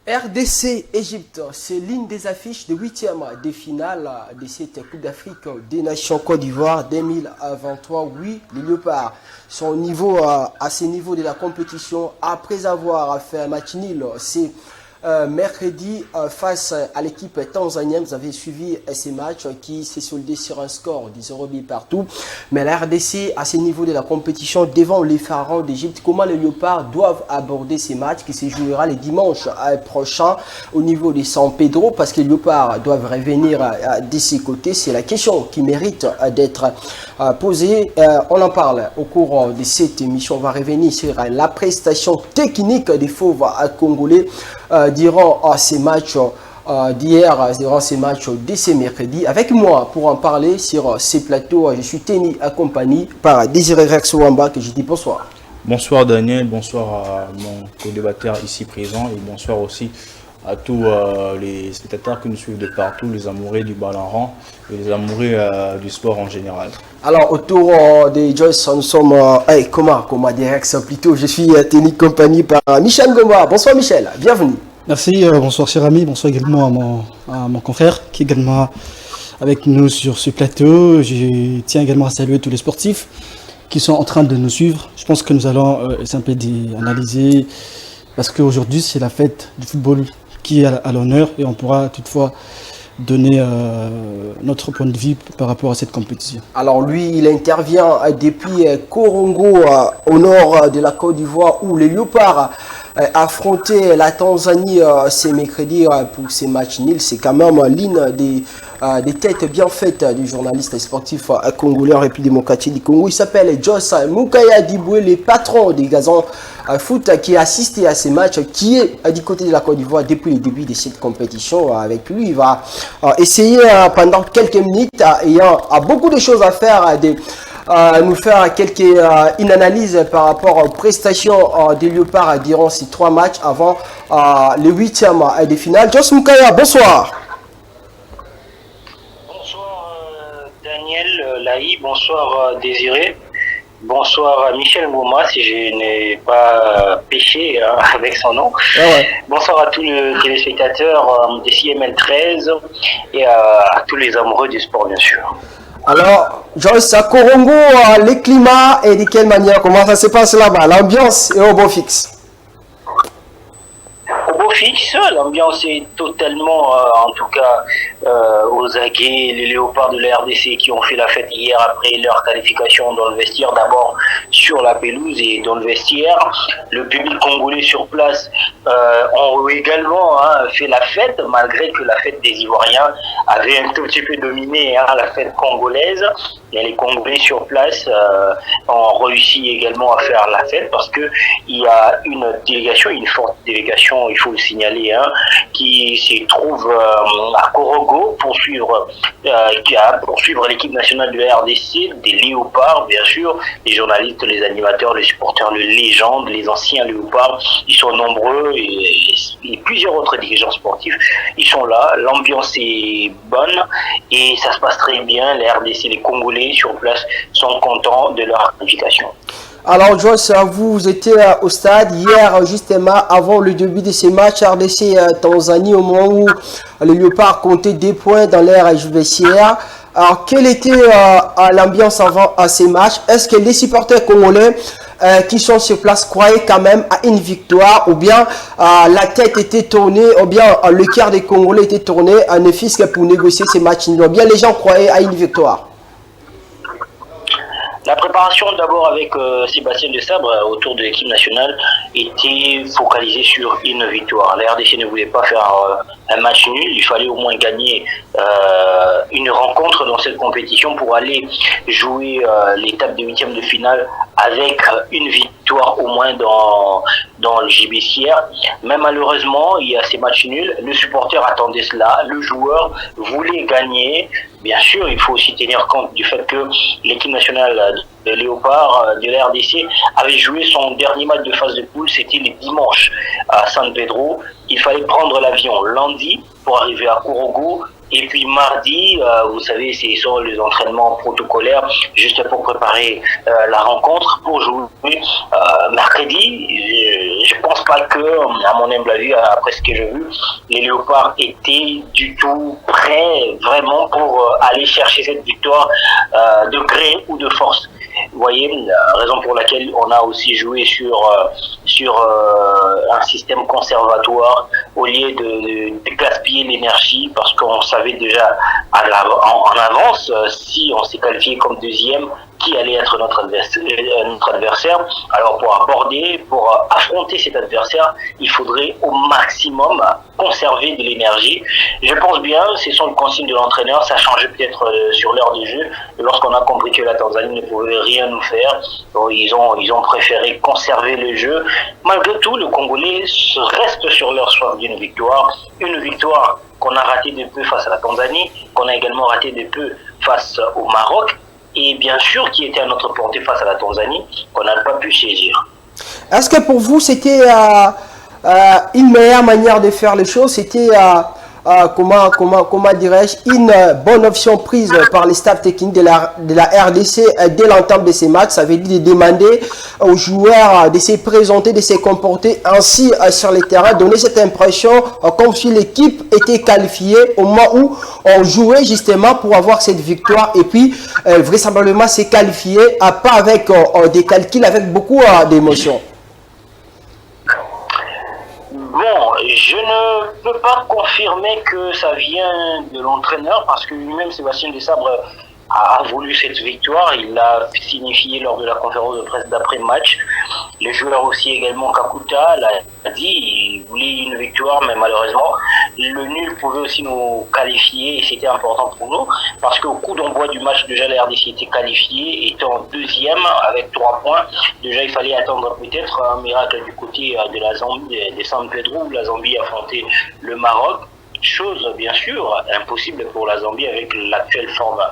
RDC Égypte, c'est l'une des affiches de huitième des finales de cette Coupe d'Afrique des Nations Côte d'Ivoire 2023. Oui, les Léopards sont au niveau, à ce niveau de la compétition après avoir fait un match nul. C'est mercredi face à l'équipe tanzanienne. Vous avez suivi ces matchs qui s'est soldé sur un score de 0 buts partout. Mais la RDC, à ce niveau de la compétition, devant les pharaons d'Égypte, comment les Léopards doivent aborder ces matchs qui se jouera le dimanche prochain au niveau de San Pedro, parce que les Léopards doivent revenir de ces côtés. C'est la question qui mérite d'être posée. On en parle au cours de cette émission. On va revenir sur la prestation technique des fauves congolais durant ces matchs d'hier, durant ces matchs de ce mercredi. Avec moi pour en parler sur ces plateaux, je suis tenu accompagné par Désiré Rex Wamba, que je dis bonsoir. Bonsoir Daniel, bonsoir à mon co-débatteur ici présent et bonsoir aussi à tous les spectateurs qui nous suivent de partout, les amoureux du ballon rond et les amoureux du sport en général. Alors autour de Joyce, nous sommes comment direct plutôt. Je suis tenu compagnie par Michel Gomba. Bonsoir Michel, bienvenue. Merci, bonsoir cher ami, bonsoir également à mon confrère qui est également avec nous sur ce plateau. Je tiens également à saluer tous les sportifs qui sont en train de nous suivre. Je pense que nous allons analyser parce qu'aujourd'hui c'est la fête du football qui est à l'honneur et on pourra toutefois donner notre point de vue par rapport à cette compétition. Alors lui, il intervient depuis Korongo au nord de la Côte d'Ivoire où les Léopards affronter la Tanzanie ce mercredi pour ces matchs nuls. C'est quand même l'une des têtes bien faites du journaliste sportif congolais en République démocratique du Congo. Il s'appelle Joss Mukaya Diboué, le patron des gazons foot qui a assisté à ces matchs, qui est du côté de la Côte d'Ivoire depuis le début de cette compétition. Avec lui, il va essayer pendant quelques minutes, ayant beaucoup de choses à faire, nous faire une analyse par rapport aux prestations des Léopards durant ces trois matchs avant les huitièmes de finale. Joss Mukaya, bonsoir. Bonsoir Daniel Laï, bonsoir Désiré, bonsoir Michel Ngouma si je n'ai pas péché avec son nom. Ouais. Bonsoir à tous les téléspectateurs des CML 13 et à tous les amoureux du sport bien sûr. Alors, Joyce, à Korongo, les climats et de quelle manière, comment ça se passe là-bas, l'ambiance est au beau fixe? Au beau fixe, l'ambiance est totalement, en tout cas, aux aguets. Les Léopards de la RDC qui ont fait la fête hier après leur qualification dans le vestiaire, d'abord sur la pelouse et dans le vestiaire. Le public congolais sur place ont également fait la fête, malgré que la fête des Ivoiriens avait un tout petit peu dominé la fête congolaise. Et les Congolais sur place ont réussi également à faire la fête parce qu'il y a une délégation, une forte délégation, il faut le signaler, qui se trouve à Korogo pour suivre l'équipe nationale de la RDC, des Léopards, bien sûr, les journalistes, les animateurs, les supporters, les légendes, les anciens Léopards, ils sont nombreux et plusieurs autres dirigeants sportifs, ils sont là, l'ambiance est bonne et ça se passe très bien, la RDC, les Congolais sur place sont contents de leur qualification. Alors Joyce, vous étiez au stade hier justement avant le début de ces matchs RDC-Tanzanie au moment où les Léopards comptaient 2 points dans l'air vestiaire. Alors quelle était l'ambiance avant ces matchs? Est-ce que les supporters congolais qui sont sur place croyaient quand même à une victoire, ou bien la tête était tournée, ou bien le cœur des Congolais était tourné à ne fût-ce que pour négocier ces matchs, ou bien les gens croyaient à une victoire? La préparation d'abord avec Sébastien Desabre autour de l'équipe nationale était focalisée sur une victoire. La RDC ne voulait pas faire un match nul, il fallait au moins gagner une rencontre dans cette compétition pour aller jouer l'étape de huitième de finale avec une victoire au moins dans le JBCR. Mais malheureusement, il y a ces matchs nuls, le supporter attendait cela, le joueur voulait gagner. Bien sûr, il faut aussi tenir compte du fait que l'équipe nationale de Léopard de la RDC avait joué son dernier match de phase de poule, c'était le dimanche à San Pedro. Il fallait prendre l'avion lundi pour arriver à Korogo Et puis mardi, vous savez, ce sont les entraînements protocolaires juste pour préparer la rencontre pour jouer mercredi. Je pense pas que, à mon humble avis, après ce que j'ai vu, les Léopards étaient du tout prêts vraiment pour aller chercher cette victoire de gré ou de force. Vous voyez, la raison pour laquelle on a aussi joué sur un système conservatoire au lieu de gaspiller l'énergie, parce qu'on savait déjà en avance si on s'est qualifié comme deuxième, qui allait être notre adversaire. Alors pour affronter cet adversaire, il faudrait au maximum conserver de l'énergie. Je pense bien, ce sont les consignes de l'entraîneur, ça a changé peut-être sur l'heure du jeu. Lorsqu'on a compris que la Tanzanie ne pouvait rien nous faire, ils ont préféré conserver le jeu. Malgré tout, le Congolais reste sur leur soif d'une victoire. Une victoire qu'on a ratée de peu face à la Tanzanie, qu'on a également ratée de peu face au Maroc, et bien sûr qui était à notre portée face à la Tanzanie, qu'on n'a pas pu saisir. Est-ce que pour vous, c'était une meilleure manière de faire les choses? C'était, comment dirais-je, une bonne option prise par les staffs techniques de la RDC dès l'entame de ces matchs? Ça veut dire de demander aux joueurs de se présenter, de se comporter ainsi sur les terrains, donner cette impression comme si l'équipe était qualifiée au moment où on jouait justement pour avoir cette victoire, et puis vraisemblablement se qualifier, pas avec des calculs, avec beaucoup d'émotions. Bon, je ne peux pas confirmer que ça vient de l'entraîneur, parce que lui-même, Sébastien Desabre, a voulu cette victoire. Il l'a signifié lors de la conférence de presse d'après-match. Les joueurs aussi également, Kakuta l'a dit, il voulait une victoire, mais malheureusement, le nul pouvait aussi nous qualifier, et c'était important pour nous, parce qu'au coup d'envoi du match, déjà la RDC était qualifiée, étant deuxième avec 3 points. Déjà, il fallait attendre peut-être un miracle du côté de la Zambie, de San Pedro, où la Zambie affrontait le Maroc. Chose bien sûr impossible pour la Zambie avec l'actuelle forme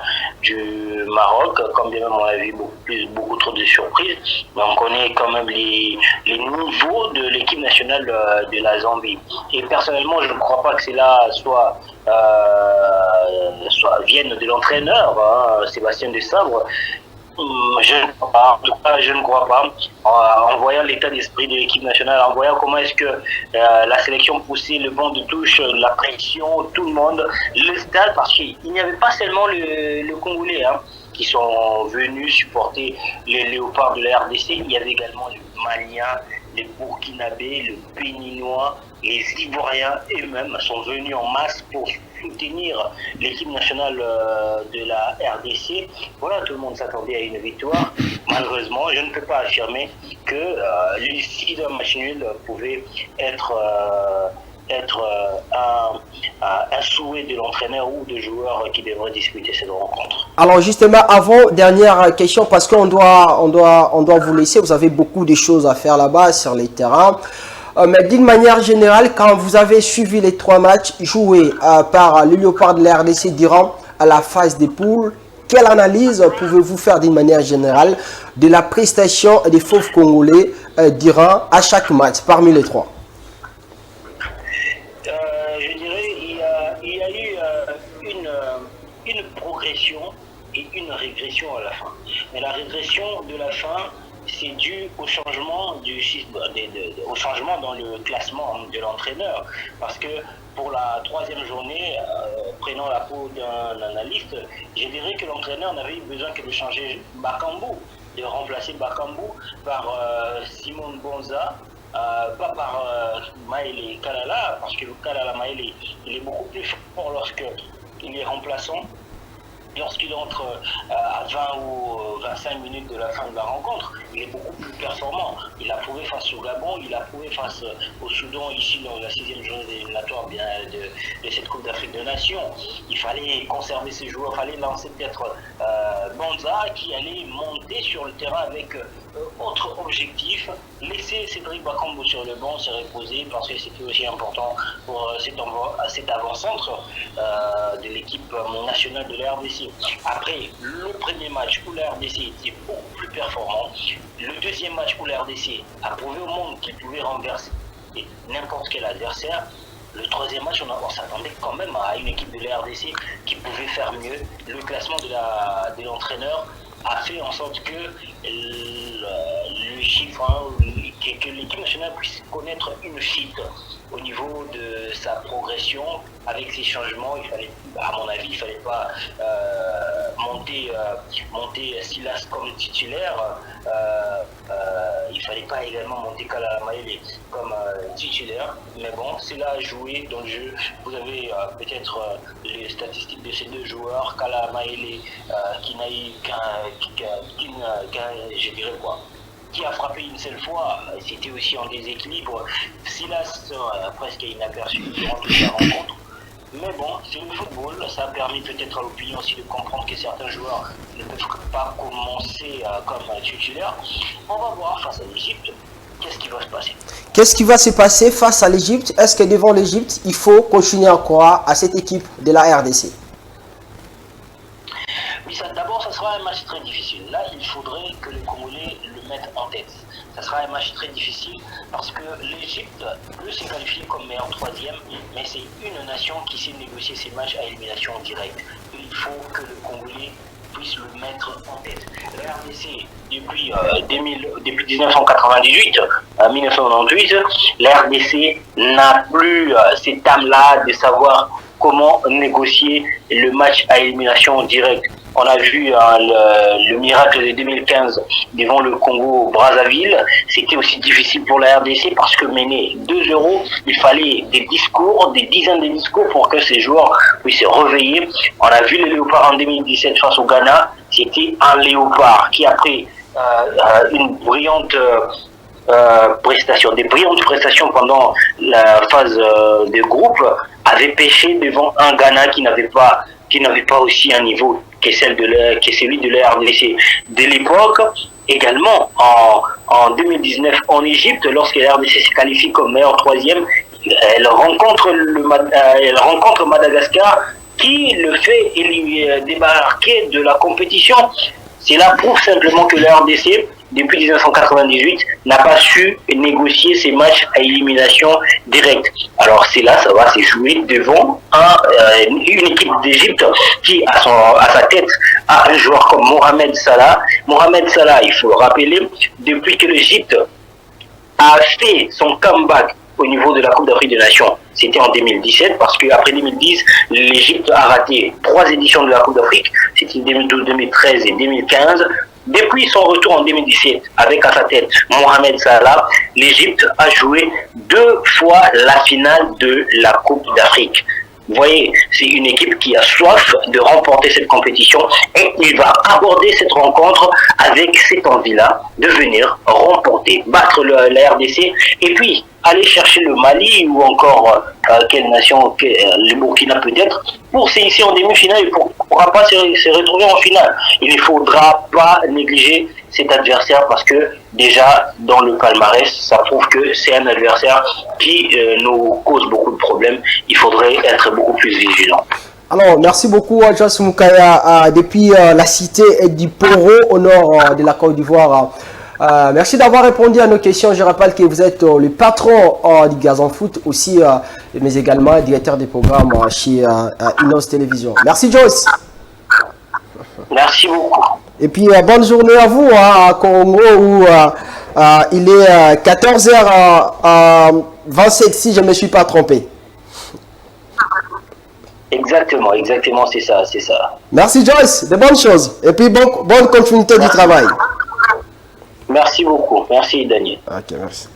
du Maroc, comme bien même on a vu beaucoup trop de surprises, mais on connaît quand même les niveaux de l'équipe nationale de la Zambie. Et personnellement, je ne crois pas que cela soit vienne de l'entraîneur, Sébastien Desabre. Je ne crois pas. En tout cas, je ne crois pas. En voyant l'état d'esprit de l'équipe nationale, en voyant comment est-ce que la sélection poussait le banc de touche, la pression, tout le monde, le stade, parce qu'il n'y avait pas seulement le Congolais qui sont venus supporter les Léopards de la RDC, il y avait également les Maliens, les Burkinabés, les Béninois, les Ivoiriens eux-mêmes sont venus en masse pour soutenir l'équipe nationale de la RDC. Voilà, tout le monde s'attendait à une victoire. Malheureusement, je ne peux pas affirmer que l'issue d'un match nul pouvait être un souhait de l'entraîneur ou de joueurs qui devraient disputer cette rencontre. Alors justement, avant, dernière question, parce qu'on doit vous laisser, vous avez beaucoup de choses à faire là-bas sur les terrains. Mais d'une manière générale, quand vous avez suivi les 3 matchs joués par les Léopards de la RDC durant la phase des poules, quelle analyse pouvez-vous faire d'une manière générale de la prestation des Fauves Congolais durant à chaque match parmi les 3? Je dirais il y a eu une progression et une régression à la fin. Mais la régression de la fin, c'est dû au changement au changement dans le classement de l'entraîneur. Parce que pour la 3e journée, prenant la peau d'un analyste, je dirais que l'entraîneur n'avait eu besoin que de changer Bakambu, de remplacer Bakambu par Simon Bonza, pas par Maëlé Kalala, parce que le Kalala Maëlé, il est beaucoup plus fort lorsqu'il est remplaçant. Lorsqu'il entre à 20 ou 25 minutes de la fin de la rencontre, il est beaucoup plus performant. Il a prouvé face au Gabon, il a prouvé face au Soudan, ici dans la 6e journée éliminatoire de cette Coupe d'Afrique des Nations. Il fallait conserver ses joueurs, il fallait lancer peut-être Bonza qui allait monter sur le terrain avec autre objectif, laisser Cédric Bakambu sur le banc se reposer, parce que c'était aussi important pour cet avant-centre de l'équipe nationale de la RDC. Après le premier match où la RDC était beaucoup plus performant, le deuxième match où la RDC a prouvé au monde qu'il pouvait renverser n'importe quel adversaire, Le troisième match, on s'attendait quand même à une équipe de la RDC qui pouvait faire mieux. Le classement de l'entraîneur a fait en sorte que le chiffre, que l'équipe nationale puisse connaître une chute au niveau de sa progression. Avec ces changements, il fallait, à mon avis, il fallait pas monter Silas comme titulaire. Il fallait pas également monter Kala Maele comme titulaire. Mais bon, c'est là à jouer dans le jeu. Vous avez peut-être les statistiques de ces deux joueurs. Kala Maele qui n'a eu je dirais quoi, qui a frappé une seule fois, c'était aussi en déséquilibre. Silas presque inaperçu durant toute la rencontre. Mais bon, c'est le football, ça a permis peut-être à l'opinion aussi de comprendre que certains joueurs ne peuvent pas commencer comme titulaires. On va voir face à l'Égypte, qu'est-ce qui va se passer. Qu'est-ce qui va se passer face à l'Égypte? Est-ce que devant l'Égypte, il faut continuer à croire à cette équipe de la RDC? Oui, d'abord, ça sera un match très difficile. Là, il faudrait que les Congolais le mettent en tête. Ça sera un match très difficile parce que l'Égypte peut se qualifier comme meilleur troisième, mais c'est une nation qui sait négocier ses matchs à élimination directe. Il faut que le Congolais puisse le mettre en tête. La RDC, depuis 1998, 1998, la RDC n'a plus cette âme-là de savoir comment négocier le match à élimination directe. On a vu le miracle de 2015 devant le Congo-Brazzaville. C'était aussi difficile pour la RDC parce que mener 2-0, il fallait des dizaines de discours pour que ces joueurs puissent se réveiller. On a vu le Léopard en 2017 face au Ghana. C'était un Léopard qui, après une brillante des brillantes prestations pendant la phase de groupe, avait pêché devant un Ghana qui n'avait pas aussi un niveau que celui de la RDC de l'époque. Également en 2019 en Égypte, lorsque la RDC se qualifie comme meilleur troisième, elle rencontre Madagascar qui le fait débarquer de la compétition. Cela prouve simplement que la RDC, depuis 1998, n'a pas su négocier ses matchs à élimination directe. Alors c'est là, ça va se jouer devant une équipe d'Égypte qui, à sa tête, a un joueur comme Mohamed Salah. Mohamed Salah, il faut le rappeler, depuis que l'Égypte a fait son comeback au niveau de la Coupe d'Afrique des Nations, c'était en 2017, parce qu'après 2010, l'Égypte a raté 3 éditions de la Coupe d'Afrique, c'était 2012, 2013 et 2015. Depuis son retour en 2017, avec à sa tête Mohamed Salah, l'Égypte a joué 2 fois la finale de la Coupe d'Afrique. Vous voyez, c'est une équipe qui a soif de remporter cette compétition et il va aborder cette rencontre avec cette envie-là de venir remporter, battre la RDC et puis aller chercher le Mali ou encore quelle nation, le Burkina peut-être, pour s'initier en demi-finale et pour ne pourra pas se retrouver en finale. Il ne faudra pas négliger cet adversaire parce que déjà dans le palmarès, ça prouve que c'est un adversaire qui nous cause beaucoup de problèmes. Il faudrait être beaucoup plus vigilant. Alors, merci beaucoup à Joyce Moukaya depuis la cité du Poro au nord de la Côte d'Ivoire. Merci d'avoir répondu à nos questions. Je rappelle que vous êtes le patron du Gazon Foot aussi, mais également directeur des programmes chez Inos Télévision. Merci Joyce. Merci beaucoup. Et puis bonne journée à vous à Congo où il est 14h27 si je ne me suis pas trompé. Exactement, c'est ça. Merci Joyce, de bonnes choses. Et puis bonne continuité du travail. Merci beaucoup. Merci Daniel. Ok, merci.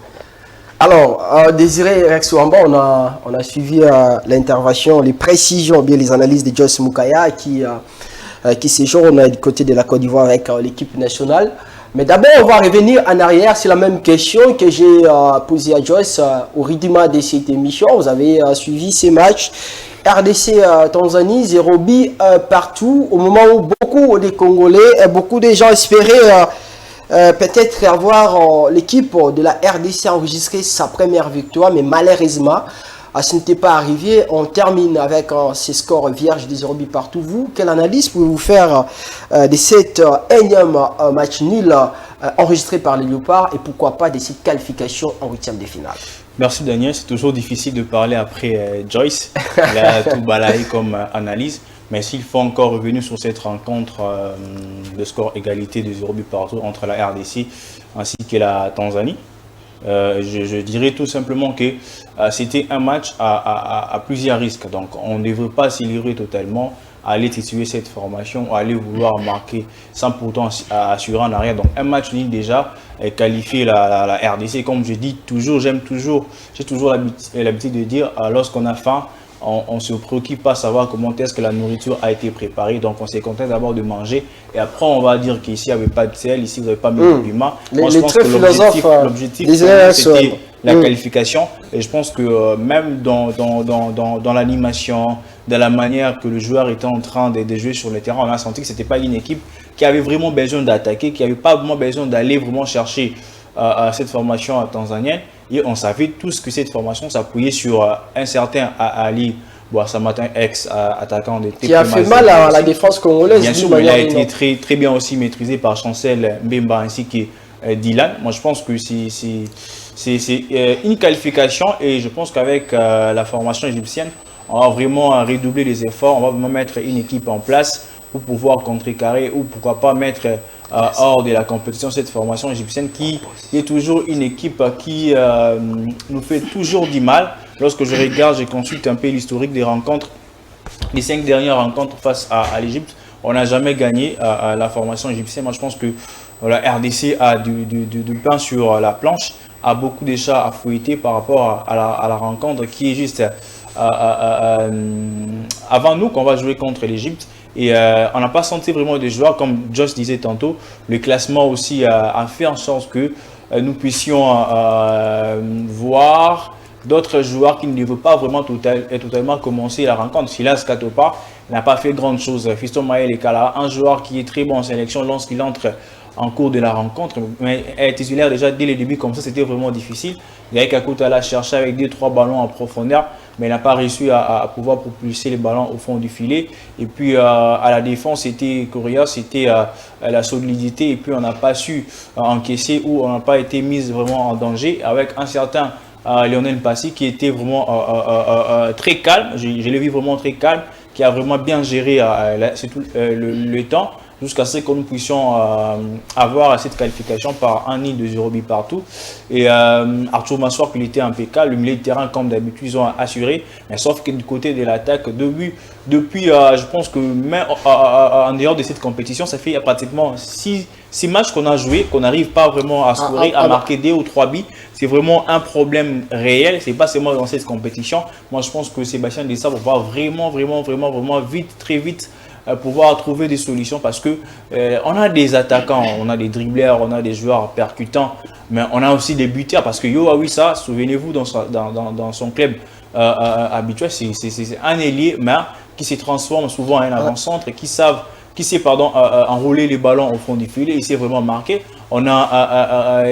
Alors, Désiré Rexouamba, on a suivi l'intervention, les précisions, bien les analyses de Joyce Moukaya qui séjourne du côté de la Côte d'Ivoire avec l'équipe nationale. Mais d'abord, on va revenir en arrière sur la même question que j'ai posée à Joyce au rythme de cette émission. Vous avez suivi ces matchs. RDC Tanzanie, 0 but partout, au moment où beaucoup de Congolais, beaucoup de gens espéraient peut-être avoir l'équipe de la RDC enregistrer sa première victoire, mais malheureusement, ce n'était pas arrivé. On termine avec ces scores vierges des 0 buts partout. Vous, quelle analyse pouvez-vous faire de cette énième match nul enregistré par les Léopards et pourquoi pas de cette qualification en 8e de finale? Merci Daniel, c'est toujours difficile de parler après Joyce. Il a tout balayé comme analyse. Mais s'il faut encore revenir sur cette rencontre de score égalité de 0 but partout entre la RDC ainsi que la Tanzanie, je dirais tout simplement que c'était un match à plusieurs risques. Donc on ne veut pas s'y livrer totalement, aller titiller cette formation, aller vouloir marquer sans pourtant assurer en arrière. Donc un match nul déjà, qualifier la RDC, comme je dis toujours, j'ai toujours l'habitude de dire, lorsqu'on a faim, on ne se préoccupe pas à savoir comment est-ce que la nourriture a été préparée. Donc on s'est content d'abord de manger et après on va dire qu'ici il n'y avait pas de sel, ici vous n'avez pas mis de piment. Moi je pense que l'objectif c'était la qualification, et je pense que même dans l'animation, dans la manière que le joueur était en train de jouer sur le terrain, on a senti que ce n'était pas une équipe qui avait vraiment besoin d'attaquer, qui n'avait pas vraiment besoin d'aller vraiment chercher cette formation tanzanienne. Et on savait tous que cette formation s'appuyait sur un certain Ali Boissamatin, ex-attaquant de TP qui a fait mal à la défense congolaise. Bien sûr, il a été très bien aussi maîtrisé par Chancel Mbemba ainsi que Dylan. Moi, je pense que c'est une qualification, et je pense qu'avec la formation égyptienne, on va vraiment redoubler les efforts, on va vraiment mettre une équipe en place pour pouvoir contrecarrer ou pourquoi pas mettre hors de la compétition cette formation égyptienne qui est toujours une équipe qui nous fait toujours du mal. Lorsque je regarde, je consulte un peu l'historique des rencontres, les 5 dernières rencontres face à l'Égypte, on n'a jamais gagné la formation égyptienne. Moi je pense que la RDC a du pain sur la planche, a beaucoup de chats à fouetter par rapport à la rencontre qui est juste avant nous qu'on va jouer contre l'Égypte. Et on n'a pas senti vraiment des joueurs, comme Josh disait tantôt, le classement aussi a fait en sorte que nous puissions voir d'autres joueurs qui ne devaient pas vraiment totalement commencer la rencontre. Silas Katopa n'a pas fait grande chose. Fiston Maël Ekala, un joueur qui est très bon en sélection lorsqu'il entre en cours de la rencontre, mais être titulaire déjà dès le début comme ça, c'était vraiment difficile. Gaël Kakuta l'a cherché avec 2-3 ballons en profondeur, mais il n'a pas réussi à pouvoir propulser les ballons au fond du filet. Et puis à la défense, c'était coriace, c'était la solidité, et puis on n'a pas su encaisser ou on n'a pas été mis vraiment en danger avec un certain Lionel Passy qui était vraiment très calme. Je l'ai vu vraiment très calme, qui a vraiment bien géré le temps, jusqu'à ce que nous puissions avoir cette qualification par un nid de 0 but partout. Et Arthur Massoir, il était impeccable, le milieu de terrain comme d'habitude ils ont assuré, mais sauf que du côté de l'attaque, depuis je pense que même en dehors de cette compétition, ça fait pratiquement 6 matchs qu'on a joué, qu'on n'arrive pas vraiment à scorer, à marquer 2 ou 3 buts. C'est vraiment un problème réel, c'est pas seulement dans cette compétition. Moi je pense que Sébastien Desabre va vraiment vite, très vite pouvoir trouver des solutions, parce que on a des attaquants, on a des dribbleurs, on a des joueurs percutants, mais on a aussi des buteurs, parce que Yo Awissa, souvenez-vous, dans son club habituel, c'est un ailier, mais qui se transforme souvent en un avant-centre, qui sait enrouler les ballons au fond du filet, il sait vraiment marquer. On a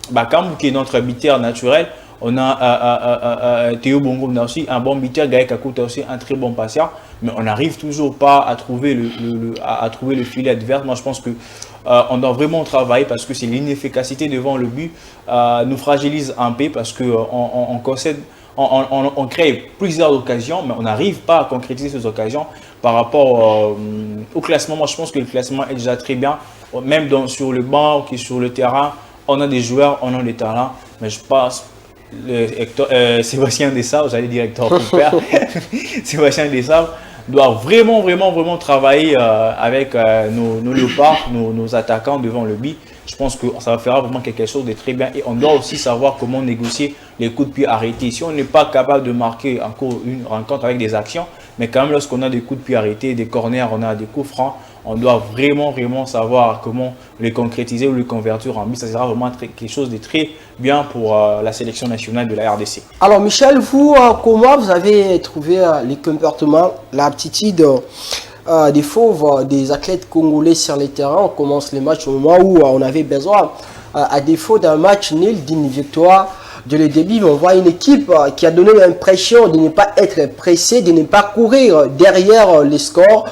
Bakam qui est notre buteur naturel. On a Théo Bongo aussi, un bon buteur. Gaël Kakuta aussi, un très bon passeur. Mais on n'arrive toujours pas à trouver le filet adverse. Moi, je pense que on doit vraiment travailler, parce que c'est l'inefficacité devant le but nous fragilise un peu, parce qu'on on crée plusieurs occasions, mais on n'arrive pas à concrétiser ces occasions par rapport au classement. Moi, je pense que le classement est déjà très bien. Même sur le banc, sur le terrain, on a des joueurs, on a des talents, mais je pense Sébastien Desabre, j'allais dire Hector Cooper, Sébastien Desabre doit vraiment travailler avec nos léopards, nos attaquants devant le but. Je pense que ça va faire vraiment quelque chose de très bien, et on doit aussi savoir comment négocier les coups de pied arrêtés. Si on n'est pas capable de marquer encore une rencontre avec des actions, mais quand même lorsqu'on a des coups de pied arrêtés, des corners, on a des coups francs, on doit vraiment savoir comment les concrétiser ou les convertir en but. Ça sera vraiment quelque chose de très bien pour la sélection nationale de la RDC. Alors Michel, vous, comment vous avez trouvé les comportements, l'aptitude des fauves, des athlètes congolais sur les terrains? On commence les matchs au moment où on avait besoin, à défaut d'un match nul, d'une victoire de le début, on voit une équipe qui a donné l'impression de ne pas être pressée, de ne pas courir derrière les scores,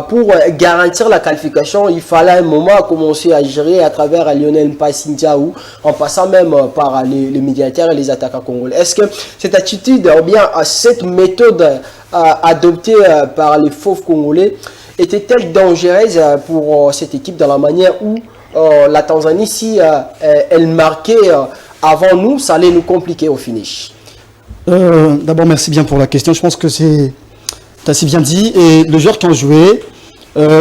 pour garantir la qualification, il fallait un moment commencer à gérer à travers Lionel Mpassi-Ndiaou, en passant même par les médiateurs et les attaquants congolais. Est-ce que cette attitude, ou bien cette méthode adoptée par les fauves congolais était-elle dangereuse pour cette équipe dans la manière où la Tanzanie, si elle marquait avant nous, ça allait nous compliquer au finish? D'abord, merci bien pour la question. Je pense que tu as si bien dit. Et les joueurs qui ont joué,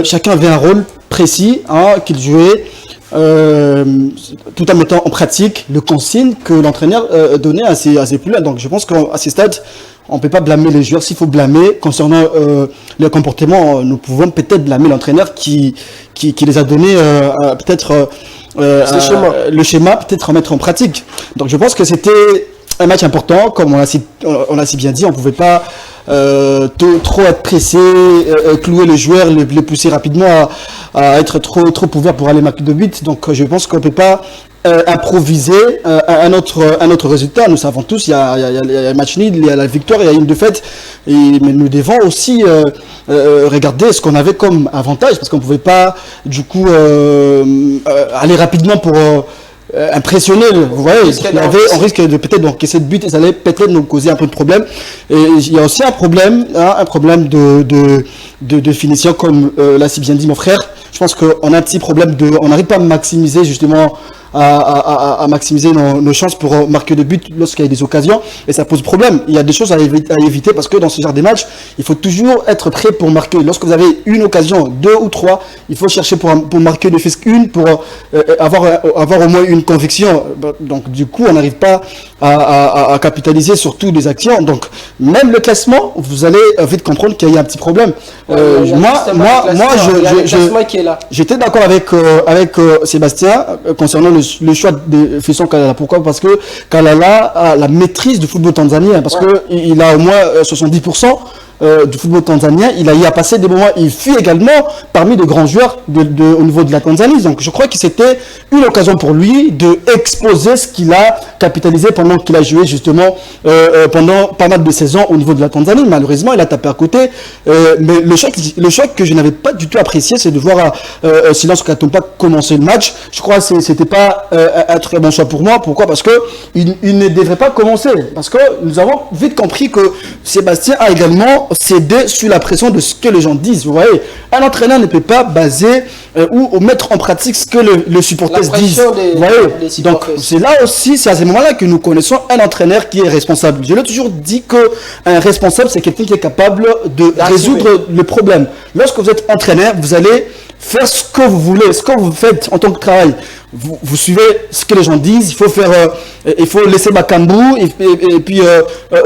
chacun avait un rôle précis qu'il jouait, tout en mettant en pratique le consigne que l'entraîneur donnait à ses poulains. Donc je pense qu'à ces stades, on ne peut pas blâmer les joueurs. S'il faut blâmer concernant leur comportement, nous pouvons peut-être blâmer l'entraîneur qui les a donné peut-être le schéma, peut-être remettre en pratique. Donc je pense que c'était un match important, comme on a si bien dit. On ne pouvait pas trop être pressé, clouer les joueurs, les pousser rapidement à être trop ouverts pour aller marquer de but. Donc je pense qu'on ne peut pas improviser un autre résultat. Nous savons tous, il y a un match nul, il y a la victoire, il y a une défaite. Mais nous devons aussi regarder ce qu'on avait comme avantage, parce qu'on ne pouvait pas du coup aller rapidement pour impressionner. Vous voyez, on risque de peut-être d'encaisser de but et ça allait peut-être nous causer un peu de problème. Et il y a aussi un problème de finition, comme l'a si bien dit mon frère. Je pense qu'on a un petit problème on n'arrive pas à maximiser justement à maximiser nos chances pour marquer des buts lorsqu'il y a des occasions, et ça pose problème. Il y a des choses à éviter, parce que dans ce genre de match, il faut toujours être prêt pour marquer. Lorsque vous avez une occasion, 2 ou 3, il faut chercher pour marquer ne fût qu'une, pour avoir au moins une conviction. Donc du coup, on n'arrive pas à capitaliser sur toutes les actions. Donc même le classement, vous allez vite comprendre qu'il y a un petit problème. J'étais d'accord avec Sébastien concernant le choix de Fiston Kalala. Pourquoi? Parce que Kalala a la maîtrise du football tanzanien, parce qu'il a au moins 70% du football tanzanien. Il a y a passé des moments. Il fut également parmi les grands joueurs au niveau de la Tanzanie. Donc je crois que c'était une occasion pour lui de exposer ce qu'il a capitalisé pendant qu'il a joué justement pendant pas mal de saisons au niveau de la Tanzanie. Malheureusement, il a tapé à côté. Mais le choc que je n'avais pas du tout apprécié, c'est de voir Silence Katompa commencer le match. Je crois que c'était pas un très bon choix pour moi. Pourquoi? Parce que il ne devrait pas commencer. Parce que nous avons vite compris que Sébastien a également cédé sous la pression de ce que les gens disent. Vous voyez, un entraîneur ne peut pas baser ou mettre en pratique ce que les supporters disent. Vous voyez, donc c'est là aussi, c'est à ces moments-là que nous connaissons un entraîneur qui est responsable. Je l'ai toujours dit qu'un responsable, c'est quelqu'un qui est capable de résoudre le problème. Lorsque vous êtes entraîneur, vous allez faire ce que vous voulez, ce que vous faites en tant que travail. Vous suivez ce que les gens disent. Il faut laisser Bakambu et puis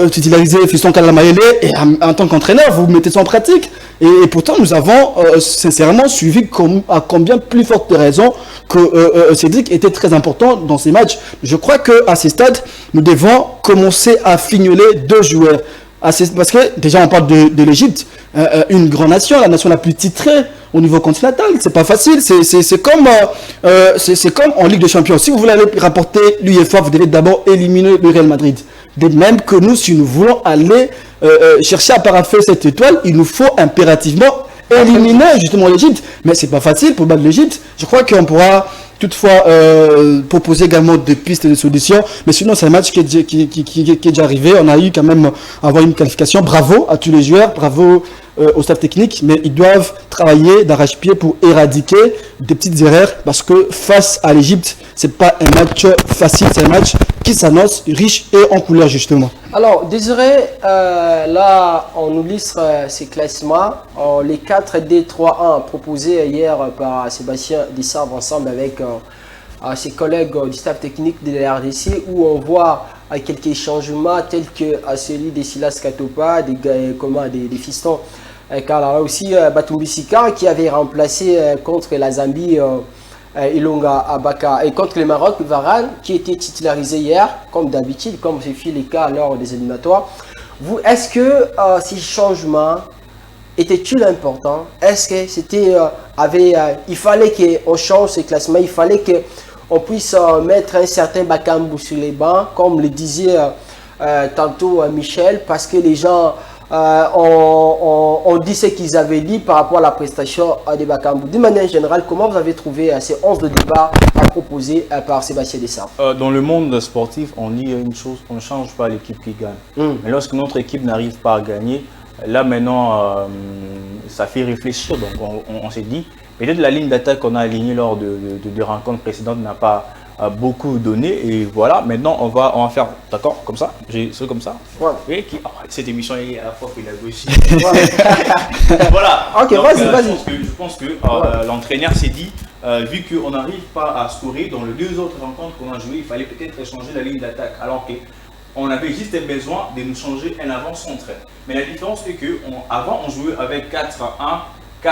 titulariser Fiston Kalala Mayele, et en tant qu'entraîneur, vous mettez ça en pratique. Et pourtant, nous avons sincèrement suivi à combien plus forte raison que Cédric était très important dans ces matchs. Je crois qu'à ces stades, nous devons commencer à fignoler 2 joueurs. Parce que déjà, on parle de l'Égypte, une grande nation, la nation la plus titrée au niveau continental. C'est pas facile. C'est comme en Ligue des Champions. Si vous voulez aller rapporter l'UEFA, vous devez d'abord éliminer le Real Madrid. De même que nous, si nous voulons aller chercher à paraffer cette étoile, il nous faut impérativement éliminer justement l'Égypte. Mais c'est pas facile pour battre l'Égypte. Je crois qu'on pourra toutefois proposer également des pistes de solutions. Mais sinon, c'est un match qui est déjà arrivé. On a eu quand même avoir une qualification. Bravo à tous les joueurs, bravo au staff technique, mais ils doivent travailler d'arrache-pied pour éradiquer des petites erreurs, parce que face à l'Égypte, c'est pas un match facile, c'est un match qui s'annonce riche et en couleur justement. Alors, Désiré, là, on nous illustre ces classements, les 4D3-1 proposés hier par Sébastien Dessarbre ensemble avec ses collègues du staff technique de la RDC, où on voit quelques changements tels que celui de Silas Katopa, des fistons, Kalala aussi, Batumbi Sika, qui avait remplacé contre la Zambie Ilonga Abaka, et contre le Maroc, Varane, qui était titularisé hier, comme d'habitude, comme ce fut le cas lors des éliminatoires. Est-ce que ces changements étaient-ils importants? Est-ce que c'était il fallait qu'on change ce classement, il fallait qu'on puisse mettre un certain Bakambu sur les bancs, comme le disait tantôt Michel, parce que les gens on dit ce qu'ils avaient dit par rapport à la prestation de Bakambu. D'une manière générale, comment vous avez trouvé ces 11 de départ proposés par Sébastien Dessart? Dans le monde sportif, on dit une chose, on ne change pas l'équipe qui gagne. Mais lorsque notre équipe n'arrive pas à gagner, là maintenant, ça fait réfléchir. Donc on s'est dit, peut-être la ligne d'attaque qu'on a alignée lors de rencontres précédentes n'a pas beaucoup donné. Et voilà, maintenant on va faire, d'accord, comme ça, c'est comme ça. Voilà. Oui, cette émission est à la fois pédagogique. Voilà. Ok, donc, vas-y. Je pense que l'entraîneur s'est dit, vu qu'on n'arrive pas à scorer dans les 2 autres rencontres qu'on a jouées, il fallait peut-être changer la ligne d'attaque. Alors qu'on avait juste besoin de nous changer un avant-centre. Mais la différence est qu'avant on jouait avec 4-1. 4-1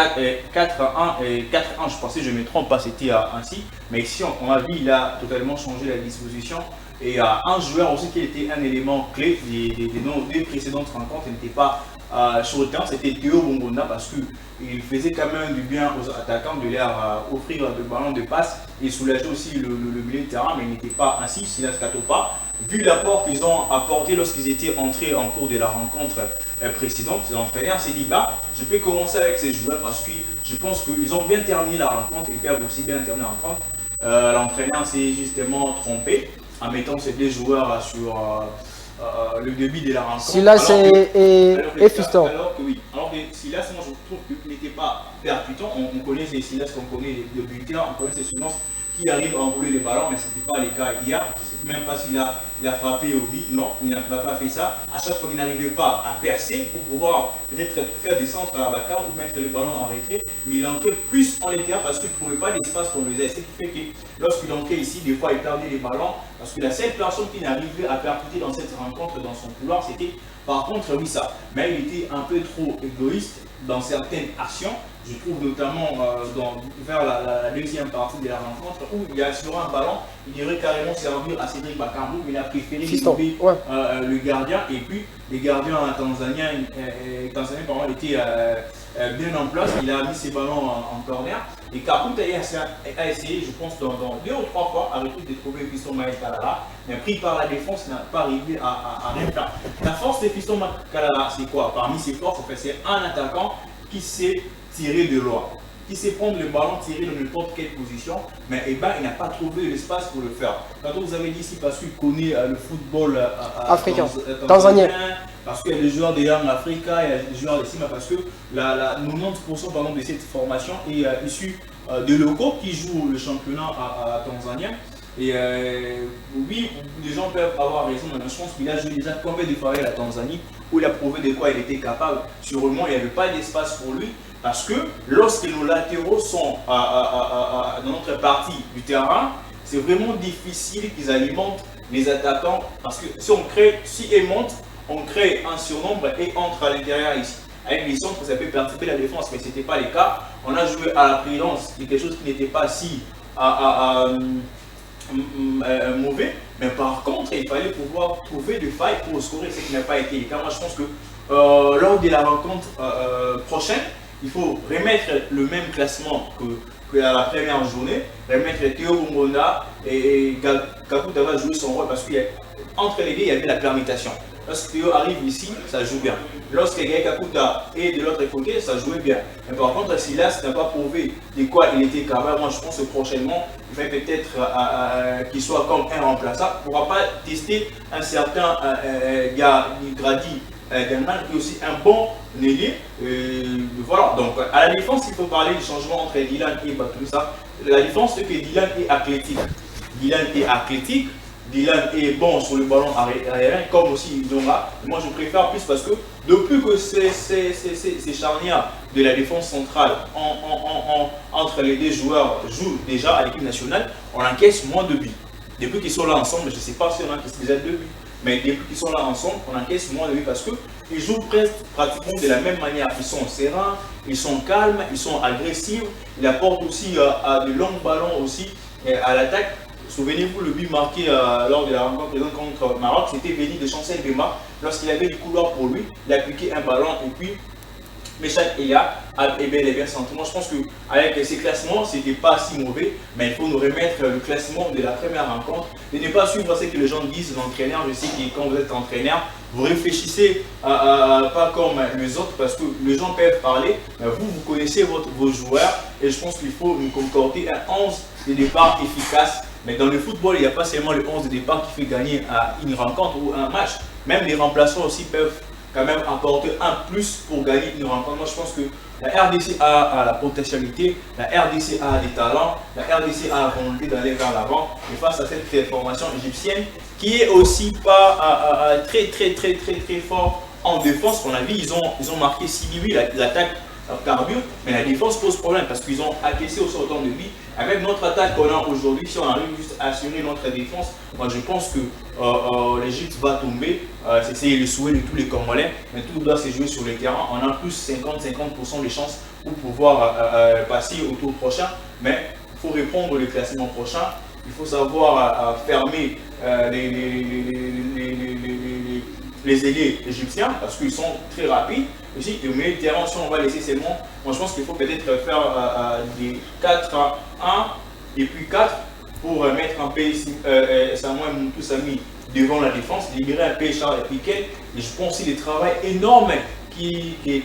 et 4-1, je pensais, je me trompe pas, c'était ainsi. Mais ici, on a vu, il a totalement changé la disposition. Et un joueur aussi qui était un élément clé des précédentes rencontres, il n'était pas sur le terrain, c'était Théo Bongona parce qu'il faisait quand même du bien aux attaquants de leur offrir le ballon de passe et soulager aussi le milieu de terrain, mais il n'était pas ainsi, Silas Katopa. Vu l'apport qu'ils ont apporté lorsqu'ils étaient entrés en cours de la rencontre précédente, l'entraîneur s'est dit, je peux commencer avec ces joueurs parce que je pense qu'ils ont bien terminé la rencontre, ils peuvent aussi bien terminer la rencontre. L'entraîneur s'est justement trompé en mettant ces 2 joueurs sur le début de la rencontre. Silas et Fiston. Alors que Silas, moi je trouve qu'il n'était pas percutant. On connaît ces Silas qu'on connaît de buteur, on connaît ces Silas qui arrivent à enrouler les ballons, mais ce n'était pas le cas hier. Je ne sais même pas s'il a frappé au but. Non, il n'a pas fait ça. À chaque fois qu'il n'arrivait pas à percer pour pouvoir peut-être faire des centres à la bagarre ou mettre le ballon en retrait, mais il entrait plus en l'intérieur parce qu'il ne trouvait pas d'espace pour le aider. Ce qui fait que lorsqu'il entrait ici, des fois il perdait les ballons parce que la seule personne qui n'arrivait à percuter dans cette rencontre, dans son couloir, c'était par contre Wissa. Mais il était un peu trop égoïste dans certaines actions. Je trouve notamment vers la deuxième partie de la rencontre où il y a sur un ballon, il devrait carrément servir à Cédric Bakambu, mais il a préféré tomber le gardien. Et puis les gardiens tanzaniens étaient bien en place, il a mis ses ballons en corner. Et Kakuta a essayé, je pense, dans 2 ou 3 fois, avec de trouver Fiston Kalala, mais pris par la défense, il n'a pas arrivé à rien faire. La force de Fiston Kalala, c'est quoi? Parmi ses forces, c'est un attaquant qui sait tirer de loin, qui sait prendre le ballon, tirer dans n'importe quelle position, mais il n'a pas trouvé l'espace pour le faire. Quand vous avez dit ici, parce qu'il connaît le football africain, tanzanien, parce qu'il y a des joueurs de Young Africa, il y a des joueurs de Sima, parce que 90% par exemple, de cette formation est issue de locaux qui jouent le championnat à tanzanien. Et oui, les gens peuvent avoir raison, mais je pense qu'il a joué déjà combien de fois à la Tanzanie où il a prouvé de quoi il était capable. Sur le moment, il n'y avait pas d'espace pour lui parce que lorsque nos latéraux sont dans notre partie du terrain, c'est vraiment difficile qu'ils alimentent les attaquants parce que si ils montent, on crée un surnombre et entre à l'intérieur ici. Avec les centres, ça peut participer la défense, mais ce n'était pas le cas. On a joué à la prudence, quelque chose qui n'était pas si mauvais, mais par contre il fallait pouvoir trouver des failles pour scorer, ce qui n'a pas été le cas. Moi je pense que lors de la rencontre prochaine, il faut remettre le même classement que à la première journée, remettre Théo Bongona et Kakuta va jouer son rôle parce qu'entre les deux il y avait la permutation. Lorsque Théo arrive ici, ça joue bien. Lorsque Gaël Kakuta est de l'autre côté, ça jouait bien. Mais par contre, Silas n'a pas prouvé de quoi il était capable. Moi, je pense que prochainement, il va peut-être qu'il soit comme un remplaçant. On ne pourra pas tester un certain Grady Ganman, qui est aussi un bon ailier. Voilà. Donc, à la défense, il faut parler du changement entre Dylan et Batoussa. La différence, c'est que Dylan est athlétique. Dylan est bon sur le ballon aérien, comme aussi Idonga. Moi, je préfère plus parce que depuis que ces charnières de la défense centrale entre les 2 joueurs jouent déjà à l'équipe nationale, on encaisse moins de buts. Depuis qu'ils sont là ensemble, je ne sais pas si on encaisse déjà 2 buts, mais depuis qu'ils sont là ensemble, on encaisse moins de buts parce qu'ils jouent pratiquement de la même manière. Ils sont sereins, ils sont calmes, ils sont agressifs. Ils apportent aussi de longs ballons aussi à l'attaque. Souvenez-vous, le but marqué lors de la rencontre présente contre Maroc, c'était Béni de Chancel Bemba. Lorsqu'il avait du couloir pour lui, il a appliqué un ballon et puis mais chaque Elia a bel et bien sentiment. Je pense qu'avec ces classements, ce n'était pas si mauvais, mais il faut nous remettre le classement de la première rencontre et ne pas suivre ce que les gens disent, l'entraîneur. Je sais que quand vous êtes entraîneur, vous réfléchissez pas comme les autres parce que les gens peuvent parler, mais vous connaissez vos joueurs et je pense qu'il faut nous concorder un 11 de départ efficace. Mais dans le football, il n'y a pas seulement le 11 de départ qui fait gagner une rencontre ou un match. Même les remplaçants aussi peuvent quand même apporter un plus pour gagner une rencontre. Moi, je pense que la RDC a la potentialité, la RDC a des talents, la RDC a la volonté d'aller vers l'avant. Et face à cette formation égyptienne, qui est aussi pas très fort en défense, on a vu, ils ont marqué 6 buts, l'attaque carbure, mais la défense pose problème parce qu'ils ont encaissé au sortant de lui. Avec notre attaque qu'on a aujourd'hui, si on arrive juste à assurer notre défense, moi je pense que l'Égypte va tomber. C'est le souhait de tous les Congolais, mais tout doit se jouer sur le terrain. On a plus 50% de chances pour pouvoir passer au tour prochain, mais il faut répondre au classement prochain. Il faut savoir fermer les ailiers égyptiens parce qu'ils sont très rapides. Aussi, au milieu de terrain, si on va laisser seulement, moi je pense qu'il faut peut-être faire des 4 à 1 et puis 4 pour mettre un peu Samuel Moutoussamy devant la défense, libérer un peu Charles Piquet. Et je pense qu'il y a des travail énorme Gaël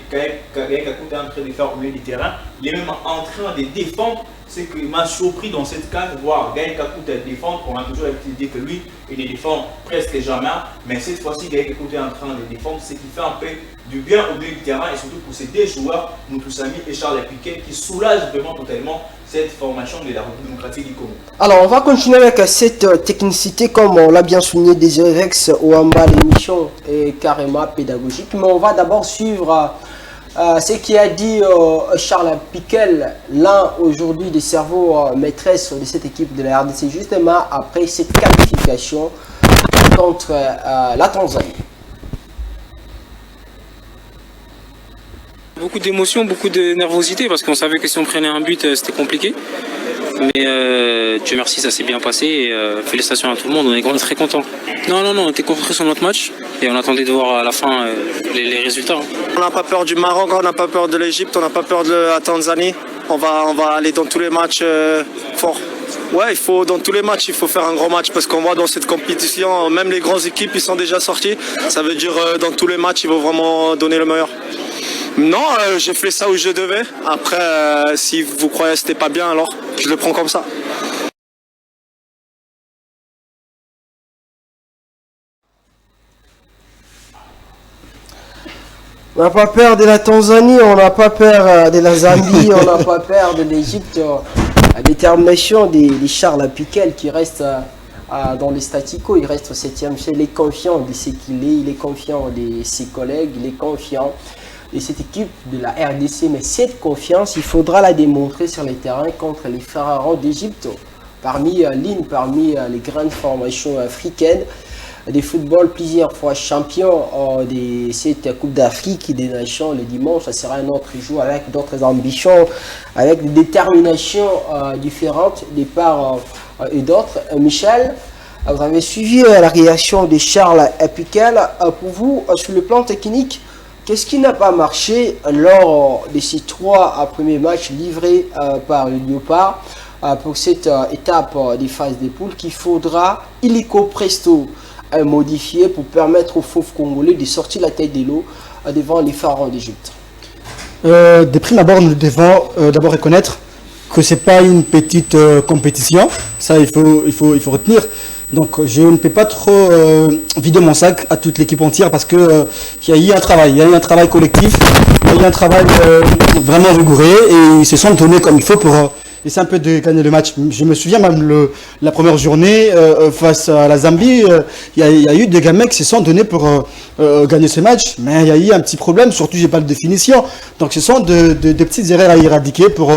Kakuta est en train de faire au milieu du terrain. Il est même en train de défendre. Ce qui m'a surpris dans cette carte, voir Gaël Kakuta défendre. On a toujours l'habitude que lui, il ne défend presque jamais. Mais cette fois-ci, Gaël Kakuta est en train de défendre, ce qui fait un peu du bien au milieu du terrain et surtout pour ces deux joueurs, Moutoussamy et Charles Piquet, qui soulagent vraiment totalement cette formation de la République démocratique du Congo. Alors, on va continuer avec cette technicité, comme on l'a bien souligné, des Rex Ouamba. L'émission est carrément pédagogique, mais on va d'abord suivre ce qui a dit Charles Piquet, l'un aujourd'hui des cerveaux maîtresses de cette équipe de la RDC, justement après cette qualification contre la Tanzanie. Beaucoup d'émotions, beaucoup de nervosité parce qu'on savait que si on prenait un but, c'était compliqué. Mais Dieu merci, ça s'est bien passé et félicitations à tout le monde, on est très contents. Non, on était concentrés sur notre match et on attendait de voir à la fin les résultats. On n'a pas peur du Maroc, on n'a pas peur de l'Égypte, on n'a pas peur de la Tanzanie. On va aller dans tous les matchs forts. Ouais, dans tous les matchs, il faut faire un gros match parce qu'on voit dans cette compétition, même les grandes équipes, ils sont déjà sortis. Ça veut dire dans tous les matchs, il faut vraiment donner le meilleur. Non, j'ai fait ça où je devais. Après, si vous croyez que c'était pas bien, alors je le prends comme ça. On n'a pas peur de la Tanzanie, on n'a pas peur de la Zambie, on n'a pas peur de l'Égypte. La détermination de Charles Piquet qui reste dans les staticos, il reste au 7e ciel, il est confiant de ce qu'il est, il est confiant de ses collègues, il est confiant de cette équipe de la RDC. Mais cette confiance, il faudra la démontrer sur les terrains contre les pharaons d'Égypte. Parmi les grandes formations africaines de football, plusieurs fois champion de cette Coupe d'Afrique et des Nations le dimanche. Ça sera un autre jour avec d'autres ambitions, avec des déterminations différentes de part et d'autres. Michel, vous avez suivi la réaction de Charles Piquet. Pour vous, sur le plan technique, qu'est-ce qui n'a pas marché lors de ces 3 premiers matchs livrés par le Léopard pour cette étape des phases des poules qu'il faudra illico presto modifier pour permettre aux fauves congolais de sortir la tête de l'eau devant les pharaons d'Égypte? De prime abord, nous devons d'abord reconnaître que ce n'est pas une petite compétition. Ça, il faut retenir. Donc, je ne peux pas trop vider mon sac à toute l'équipe entière parce que il y a eu un travail collectif, il y a eu un travail vraiment rigoureux et ils se sont donnés comme il faut pour essayer un peu de gagner le match. Je me souviens même la première journée face à la Zambie, il y a eu des gamins qui se sont donnés pour gagner ce match, mais il y a eu un petit problème, surtout j'ai pas de définition. Donc ce sont de petites erreurs à éradiquer pour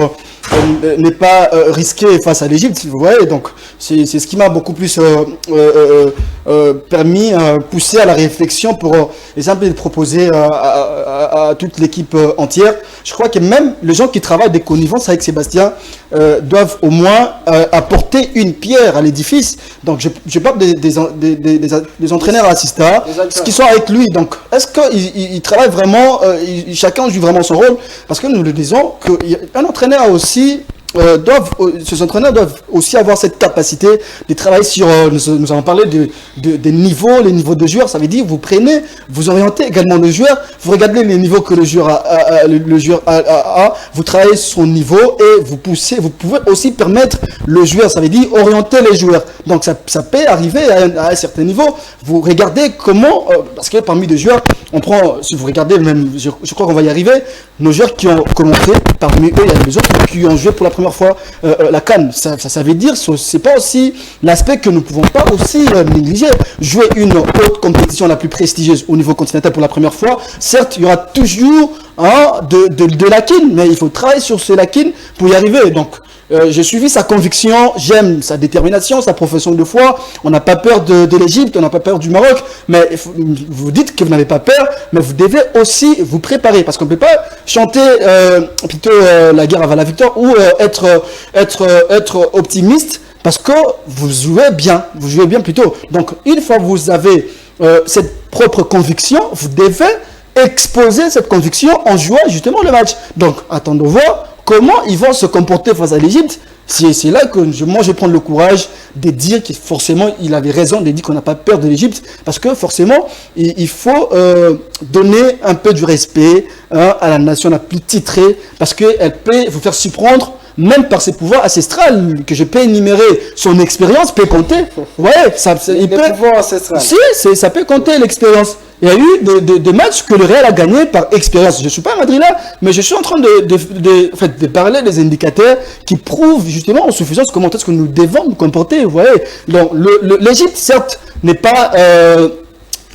ne pas risquer face à l'Égypte, vous voyez. Donc c'est ce qui m'a beaucoup plus permis, poussé à la réflexion pour exemple proposer à toute l'équipe entière. Je crois que même les gens qui travaillent des connivences avec Sébastien doivent au moins apporter une pierre à l'édifice. Donc je parle des entraîneurs assistants, ce qui sont avec lui. Donc est-ce qu'ils travaillent vraiment, chacun joue vraiment son rôle? Parce que nous le disons qu'un entraîneur aussi ces entraîneurs doivent aussi avoir cette capacité de travailler sur, nous avons parlé des niveaux, les niveaux de joueurs. Ça veut dire vous prenez, vous orientez également le joueur, vous regardez les niveaux que le joueur a, vous travaillez son niveau et vous poussez, vous pouvez aussi permettre le joueur, ça veut dire orienter les joueurs. Donc ça peut arriver à un certain niveau. Vous regardez comment, parce que parmi les joueurs, on prend, si vous regardez même, je crois qu'on va y arriver, nos joueurs qui ont commenté, parmi eux, il y a des autres qui ont joué pour la première fois la CAN. Ça veut dire, c'est pas aussi l'aspect que nous ne pouvons pas aussi négliger. Jouer une haute compétition la plus prestigieuse au niveau continental pour la première fois, certes, il y aura toujours de lacunes, mais il faut travailler sur ces lacunes pour y arriver. Donc, j'ai suivi sa conviction, j'aime sa détermination, sa profession de foi. On n'a pas peur de l'Égypte, on n'a pas peur du Maroc, mais vous dites que vous n'avez pas peur, mais vous devez aussi vous préparer, parce qu'on ne peut pas chanter plutôt la guerre avant la victoire ou être optimiste, parce que vous jouez bien plutôt. Donc une fois que vous avez cette propre conviction, vous devez exposer cette conviction en jouant justement le match. Donc attendons voir comment ils vont se comporter face à l'Égypte. C'est là que moi je prends le courage de dire que forcément il avait raison de dire qu'on n'a pas peur de l'Égypte, parce que forcément il faut donner un peu du respect à la nation la plus titrée, parce qu'elle peut vous faire surprendre même par ses pouvoirs ancestrales, que je peux énumérer. Son expérience peut compter. Ouais, il peut, si, ça peut compter l'expérience. Il y a eu des matchs que le Real a gagné par expérience. Je ne suis pas à Madrid là, mais je suis en train de parler des indicateurs qui prouvent justement en suffisance comment est-ce que nous devons nous comporter. Vous voyez, donc l'Égypte, certes, n'est pas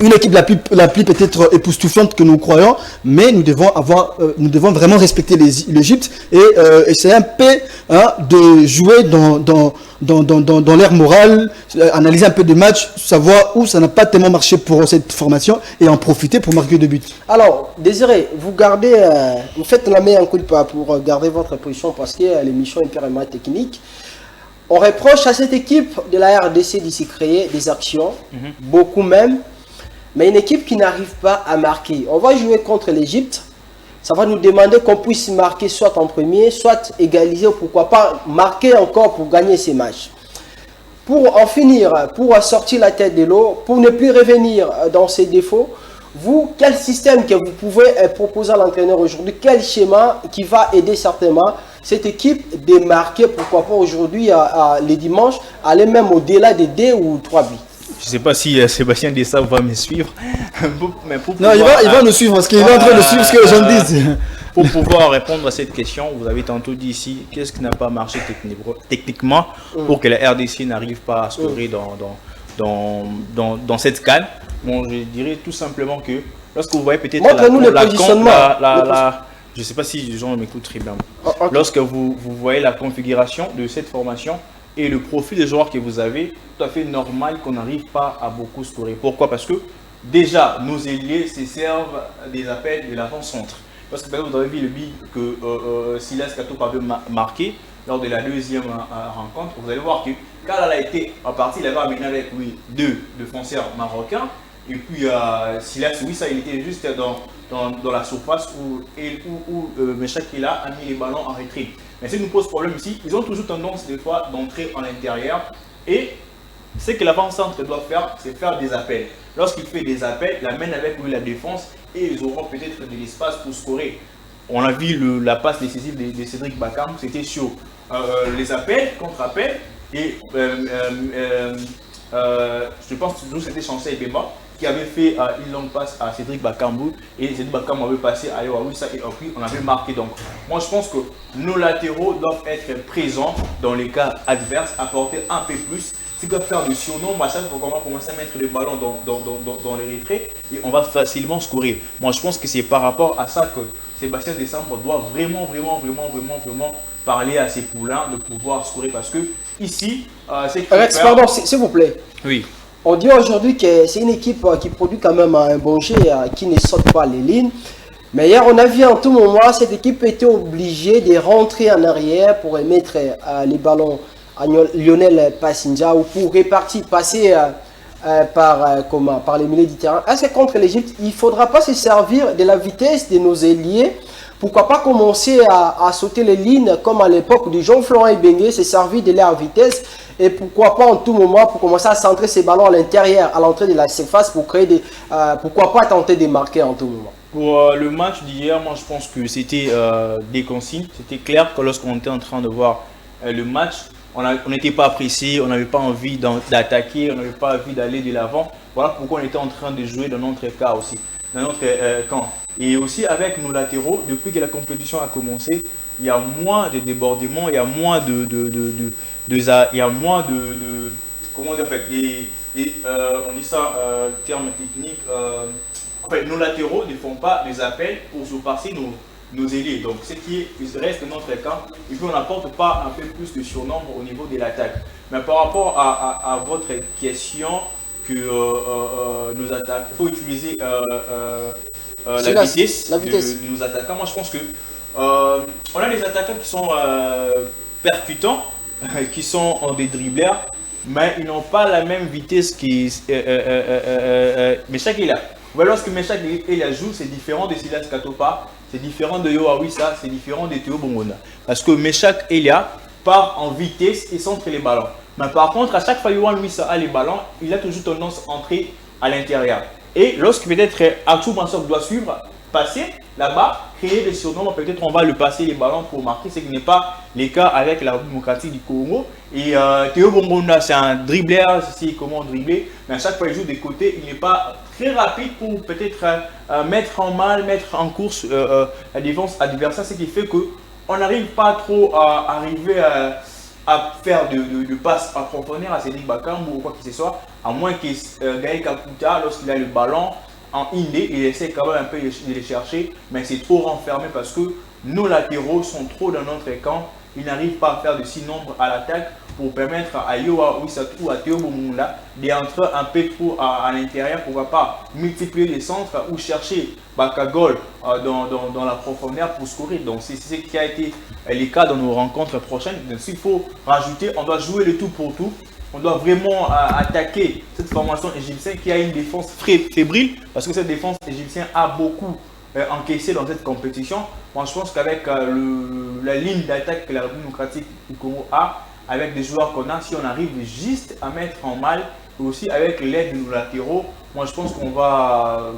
une équipe la plus peut-être époustouflante que nous croyons, mais nous devons vraiment respecter l'Égypte et essayer un peu de jouer dans l'air moral, analyser un peu de match, savoir où ça n'a pas tellement marché pour cette formation et en profiter pour marquer 2 buts. Alors, Désiré, vous faites la main en coup de pas pour garder votre position, parce que l'émission est purement technique. On reproche à cette équipe de la RDC d'ici créer des actions, beaucoup même, mais une équipe qui n'arrive pas à marquer. On va jouer contre l'Égypte. Ça va nous demander qu'on puisse marquer soit en premier, soit égaliser, ou pourquoi pas marquer encore pour gagner ces matchs. Pour en finir, pour sortir la tête de l'eau, pour ne plus revenir dans ses défauts, vous, quel système que vous pouvez proposer à l'entraîneur aujourd'hui, quel schéma qui va aider certainement cette équipe de marquer, pourquoi pas aujourd'hui, les dimanches, aller même au-delà des 2 ou 3 buts? Je ne sais pas si Sébastien Dessa va me suivre. Mais non, il va nous suivre parce qu'il est en train de suivre ce que les gens disent. Pour pouvoir répondre à cette question, vous avez tantôt dit ici, qu'est-ce qui n'a pas marché techniquement pour que la RDC n'arrive pas à scorer dans cette CAN? Bon, je dirais tout simplement que lorsque vous voyez peut-être je ne sais pas si les gens m'écoutent très bien. Okay. Lorsque vous voyez la configuration de cette formation et le profil des joueurs que vous avez, tout à fait normal qu'on n'arrive pas à beaucoup scorer. Pourquoi? Parce que déjà, nos ailiers se servent des appels de l'avant-centre. Parce que vous avez vu le but que Silas Kato avait marqué lors de la deuxième rencontre. Vous allez voir que quand elle a été en partie, il avait amené avec lui 2 défenseurs marocains. Et puis Silas, oui, ça, il était juste dans la surface où Meshak a mis les ballons en retrait. Mais ce qui nous pose problème ici, ils ont toujours tendance des fois d'entrer en intérieur. Et ce que l'avant-centre doit faire, c'est faire des appels. Lorsqu'il fait des appels, il amène avec lui la défense et ils auront peut-être de l'espace pour scorer. On a vu la passe décisive de Cédric Bakam, c'était sur les appels, contre-appels. Et je pense que c'était Chancel Bemba qui avait fait une longue passe à Cédric Bakambu et Cédric Bakambu avait passé à Yawawissa et puis on avait marqué. Donc moi je pense que nos latéraux doivent être présents dans les cas adverses, apporter un peu plus. S'ils doivent faire du surnom, machin, il faut commencer à mettre les ballons dans les retraits et on va facilement scorer. Moi je pense que c'est par rapport à ça que Sébastien Décembre doit vraiment parler à ses poulains de pouvoir scorer, parce que ici, Alex, pardon, s'il vous plaît. Oui. On dit aujourd'hui que c'est une équipe qui produit quand même un bon jeu, qui ne saute pas les lignes. Mais hier, on a vu en tout moment, cette équipe était obligée de rentrer en arrière pour mettre les ballons à Lionel Passinja ou pour répartir, passer par les milieux du terrain. Est-ce que contre l'Égypte, il ne faudra pas se servir de la vitesse de nos ailiers? Pourquoi pas commencer à sauter les lignes comme à l'époque de Jean-Florent Ibenge, se servir de leur vitesse et pourquoi pas en tout moment pour commencer à centrer ces ballons à l'intérieur, à l'entrée de la surface pour créer des... pourquoi pas tenter de marquer en tout moment. Pour le match d'hier, moi je pense que c'était des consignes. C'était clair que lorsqu'on était en train de voir le match, on n'était pas pressé, on n'avait pas envie d'attaquer, on n'avait pas envie d'aller de l'avant. Voilà pourquoi on était en train de jouer dans notre cas aussi, dans notre camp. Et aussi avec nos latéraux, depuis que la compétition a commencé, il y a moins de débordements, il y a moins comment dire, en fait, on dit ça, terme technique, en fait, nos latéraux ne font pas des appels pour surpasser nos ailiers. Donc, ce qui reste dans notre camp, et puis on n'apporte pas un peu plus de surnombre au niveau de l'attaque. Mais par rapport à votre question, que nos attaques, il faut utiliser la vitesse de nos attaquants. Moi, je pense que on a des attaquants qui sont percutants, qui sont des dribbleurs, mais ils n'ont pas la même vitesse Meshak Elia. Lorsque Meshak Elia joue, c'est différent de Silas Katopa, c'est différent de Yo Awissa, c'est différent de Théo Bongona. Parce que Meshak Elia part en vitesse et centre les ballons. Mais par contre, à chaque fois que Yo Awissa a les ballons, il a toujours tendance à entrer à l'intérieur. Et lorsque peut-être Atou Mansok doit suivre, passer là-bas, créer des surnoms, peut-être on va le passer les ballons pour marquer, ce qui n'est pas le cas avec la République démocratique du Congo. Et Théo Bongona, c'est un dribbleur, c'est comment dribbler, mais à chaque fois qu'il joue des côtés, il n'est pas très rapide pour peut-être mettre en mal, mettre en course la défense adversaire, ce qui fait qu'on n'arrive pas trop à arriver à faire de passes à profondeur à Cédric Bakambu ou quoi que ce soit, à moins que Gaël Kakuta, lorsqu'il a le ballon en indé, il essaie quand même un peu de les chercher, mais c'est trop renfermé parce que nos latéraux sont trop dans notre camp. Ils n'arrivent pas à faire de 6 nombres à l'attaque pour permettre à Yoa Ouissatou, à Théo Bongona d'entrer un peu trop à l'intérieur. Pourquoi pas multiplier les centres ou chercher Bakagol dans la profondeur pour scorer. Donc c'est ce qui a été le cas dans nos rencontres prochaines. Donc s'il faut rajouter, on doit jouer le tout pour tout. On doit vraiment attaquer cette formation égyptienne qui a une défense fébrile parce que cette défense égyptienne a beaucoup encaissé dans cette compétition. Moi je pense qu'avec la ligne d'attaque que la République démocratique du Congo a, avec des joueurs qu'on a, si on arrive juste à mettre en mal, et aussi avec l'aide de nos latéraux, moi je pense qu'on va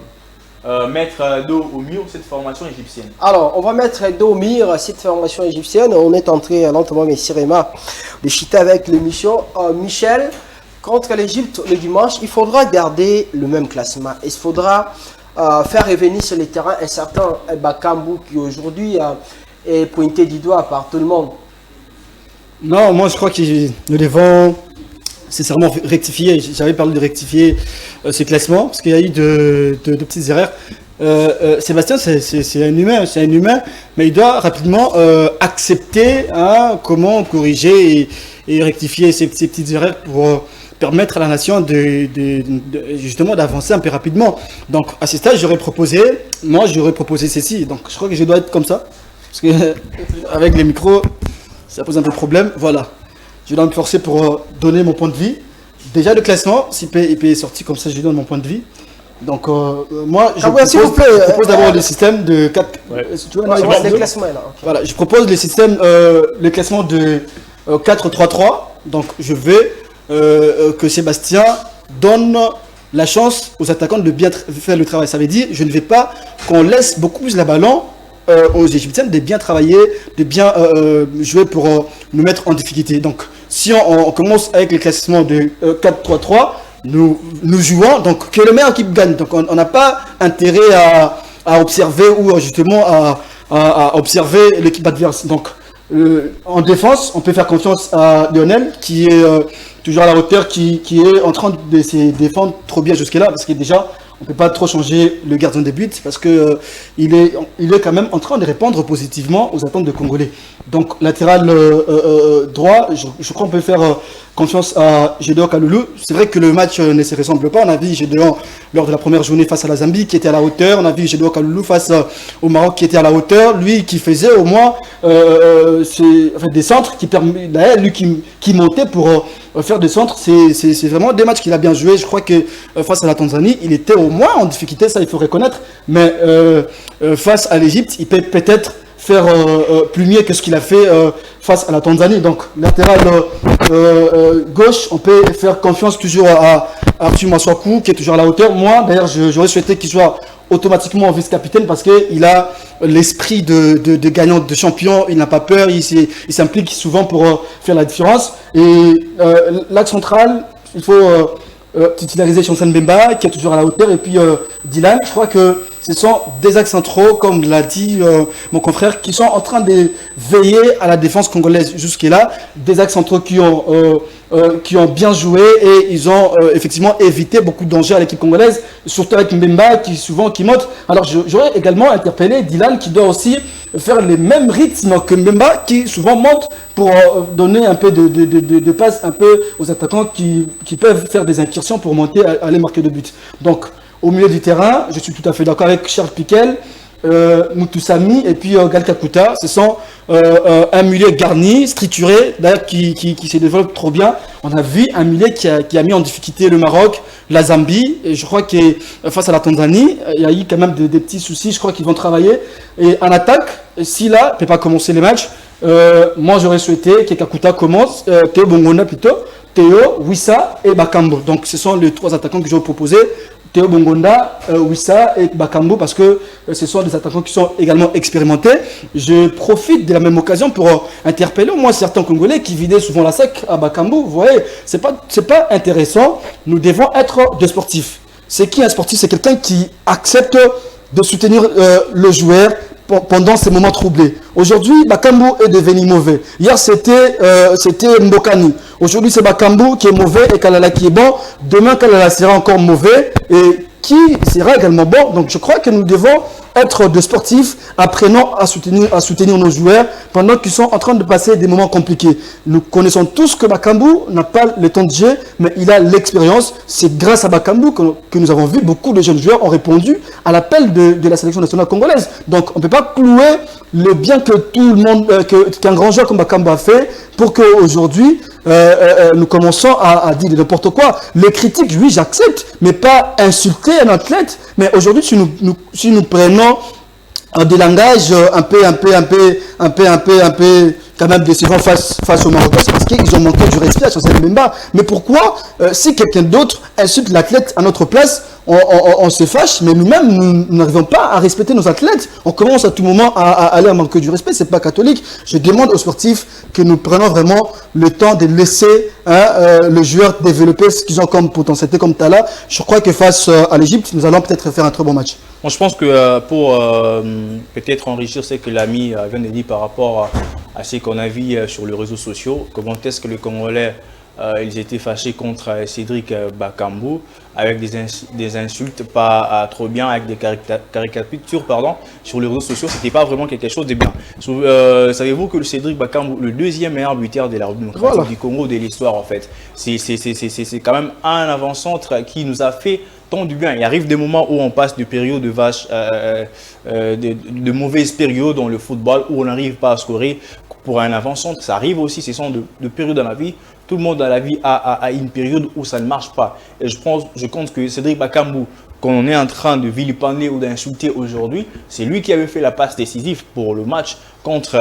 mettre dos au mur cette formation égyptienne. Alors, on va mettre dos au mur cette formation égyptienne. On est entré lentement, mais Sirema, de chiter avec l'émission. Michel, contre l'Égypte le dimanche, il faudra garder le même classement. Il faudra faire revenir sur les terrains un certain Bakambu qui aujourd'hui est pointé du doigt par tout le monde. Non, moi je crois que nous devons sincèrement rectifier. J'avais parlé de rectifier ce classement parce qu'il y a eu de petites erreurs. Sébastien, c'est un humain, mais il doit rapidement accepter comment corriger et rectifier ces petites erreurs pour permettre à la nation justement d'avancer un peu rapidement. Donc à ce stade, j'aurais proposé ceci. Donc je crois que je dois être comme ça parce que avec les micros, ça pose un peu de problème. Voilà. Je dois me forcer pour donner mon point de vue. Déjà, le classement, si IP est sorti comme ça, je donne mon point de vue. Donc, moi, je propose d'abord le système de 4. Ouais. Tu vois, le classement est là. Okay. Voilà, je propose le classement de 4-3-3. Donc, je veux que Sébastien donne la chance aux attaquants de bien faire le travail. Ça veut dire, je ne veux pas qu'on laisse beaucoup plus la ballon aux Égyptiens de bien travailler, de bien jouer pour nous mettre en difficulté. Donc, si on commence avec le classement de 4-3-3, nous jouons, donc que le meilleur équipe gagne. Donc, on n'a pas intérêt à observer ou justement à observer l'équipe adverse. Donc, en défense, on peut faire confiance à Lionel qui est toujours à la hauteur, qui est en train de se défendre trop bien jusque-là, parce que déjà, on ne peut pas trop changer le gardien de but parce que il est quand même en train de répondre positivement aux attentes de Congolais. Donc latéral droit, je crois qu'on peut faire confiance à Gédéon Kalulu. C'est vrai que le match ne se ressemble pas. On a vu Gédéon lors de la première journée face à la Zambie qui était à la hauteur. On a vu Gédéon Kalulu face au Maroc qui était à la hauteur. Lui qui faisait au moins des centres qui permettaient, lui qui montait pour faire des centres. C'est vraiment des matchs qu'il a bien joué. Je crois que face à la Tanzanie, il était au moins en difficulté, ça il faut reconnaître. Mais face à l'Égypte, il peut peut-être faire plus mieux que ce qu'il a fait face à la Tanzanie. Donc, latéral gauche, on peut faire confiance toujours à Arthur Maswaku, qui est toujours à la hauteur. Moi, d'ailleurs, j'aurais souhaité qu'il soit automatiquement vice-capitaine parce qu'il a l'esprit de gagnant, de champion. Il n'a pas peur, il s'implique souvent pour faire la différence. Et l'axe central, il faut titulariser Chancel Mbemba, qui est toujours à la hauteur, et puis Dylan. Je crois que ce sont des axes centraux, comme l'a dit mon confrère, qui sont en train de veiller à la défense congolaise jusque-là. Des axes centraux qui ont bien joué et ils ont effectivement évité beaucoup de dangers à l'équipe congolaise, surtout avec Mbemba qui monte. Alors j'aurais également interpellé Dylan qui doit aussi faire les mêmes rythmes que Mbemba qui souvent monte pour donner un peu de passe un peu aux attaquants qui peuvent faire des incursions pour monter, aller marquer de buts. Donc au milieu du terrain, je suis tout à fait d'accord avec Charles Piquel, Mutusami et puis Gal Kakuta. Ce sont un milieu garni, structuré, d'ailleurs qui se développe trop bien. On a vu un milieu qui a mis en difficulté le Maroc, la Zambie, et je crois que face à la Tanzanie, il y a eu quand même des petits soucis, je crois qu'ils vont travailler. Et en attaque, Sila ne peut pas commencer les matchs. Moi j'aurais souhaité que Kakuta commence, Théo Bongonda plutôt, Théo, Wissa et Bakambo. Donc ce sont les trois attaquants que j'aurais proposé. Théo Bongonda, Wissa et Bakambo, parce que ce sont des attaquants qui sont également expérimentés. Je profite de la même occasion pour interpeller au moins certains Congolais qui vidaient souvent la sec à Bakambo. Vous voyez, c'est pas intéressant. Nous devons être des sportifs. C'est qui un sportif? C'est quelqu'un qui accepte de soutenir le joueur pendant ces moments troublés. Aujourd'hui, Bakambu est devenu mauvais. Hier, c'était Mbokani. Aujourd'hui, c'est Bakambu qui est mauvais et Kalala qui est bon. Demain, Kalala sera encore mauvais et qui sera également bon. Donc, je crois que nous devons être des sportifs, apprenant à soutenir nos joueurs pendant qu'ils sont en train de passer des moments compliqués. Nous connaissons tous que Bakambu n'a pas le temps de jeu, mais il a l'expérience. C'est grâce à Bakambu que nous avons vu beaucoup de jeunes joueurs ont répondu à l'appel de la sélection nationale congolaise. Donc, on ne peut pas clouer le bien que tout le monde, qu'un grand joueur comme Bakambu a fait pour qu'aujourd'hui, nous commençons à dire n'importe quoi. Les critiques, oui, j'accepte, mais pas insulter un athlète. Mais aujourd'hui, si nous prenons des langages un peu quand même décevant face aux Marocains, c'est parce qu'ils ont manqué du respect à Chancel Mbemba. Mais pourquoi, si quelqu'un d'autre insulte l'athlète à notre place, on se fâche, mais nous-mêmes, nous n'arrivons pas à respecter nos athlètes. On commence à tout moment à aller à manquer du respect. C'est pas catholique. Je demande aux sportifs que nous prenions vraiment le temps de laisser le joueur développer ce qu'ils ont comme potentialité, comme talent. Je crois que face à l'Égypte, nous allons peut-être faire un très bon match. Moi, je pense que pour peut-être enrichir ce que l'ami vient de dire par rapport à ce qu'on a vu sur les réseaux sociaux, comment est-ce que les Congolais ils étaient fâchés contre Cédric Bakambu avec des insultes pas trop bien, avec des caricatures sur les réseaux sociaux. C'était pas vraiment quelque chose de bien. Savez-vous que le Cédric Bakambu, le deuxième meilleur buteur de la République démocratique du Congo de l'histoire en fait, c'est quand même un avant-centre qui nous a fait tant du bien. Il arrive des moments où on passe de périodes de mauvaises périodes dans le football où on n'arrive pas à scorer pour un avant-centre. Ça arrive aussi, ce sont de périodes dans la vie. Tout le monde dans la vie a une période où ça ne marche pas. Et je compte que Cédric Bakambu, qu'on est en train de vilipender ou d'insulter aujourd'hui, c'est lui qui avait fait la passe décisive pour le match contre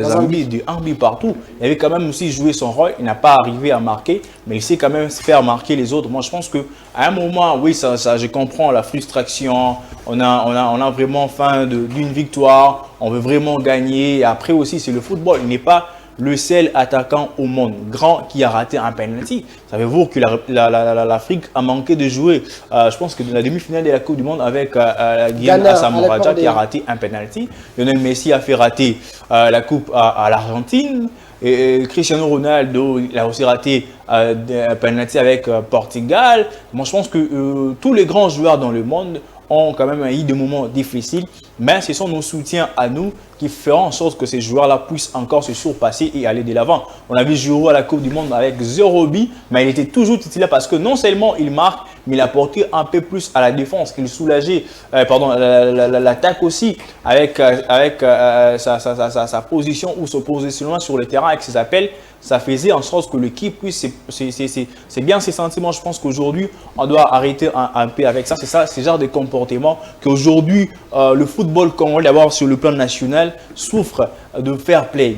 Zambie de 1 but partout. Il avait quand même aussi joué son rôle. Il n'a pas arrivé à marquer, mais il sait quand même faire marquer les autres. Moi, je pense qu'à un moment, oui, je comprends la frustration. On a vraiment faim d'une victoire. On veut vraiment gagner. Et après aussi, c'est le football. Il n'est pas le seul attaquant au monde grand qui a raté un penalty. Savez-vous que l'Afrique a manqué de jouer, je pense que de la demi-finale de la Coupe du Monde avec Guillaume Asamoah qui a raté un penalty. Lionel Messi a fait rater la Coupe à l'Argentine. Et Cristiano Ronaldo, il a aussi raté un penalty avec Portugal. Moi, je pense que tous les grands joueurs dans le monde ont quand même eu des moments difficiles, mais ce sont nos soutiens à nous qui feront en sorte que ces joueurs-là puissent encore se surpasser et aller de l'avant. On a vu Giroud à la Coupe du Monde avec 0 but, mais il était toujours titulaire parce que non seulement il marque, mais il apportait un peu plus à la défense. Il soulageait l'attaque aussi avec sa position ou son positionnement sur le terrain avec ses appels. Ça faisait en sorte que l'équipe puisse, c'est bien ces sentiments. Je pense qu'aujourd'hui, on doit arrêter un peu avec ça. C'est ça, ce genre de comportement qu'aujourd'hui, le football congolais, d'abord sur le plan national, souffre de fair play.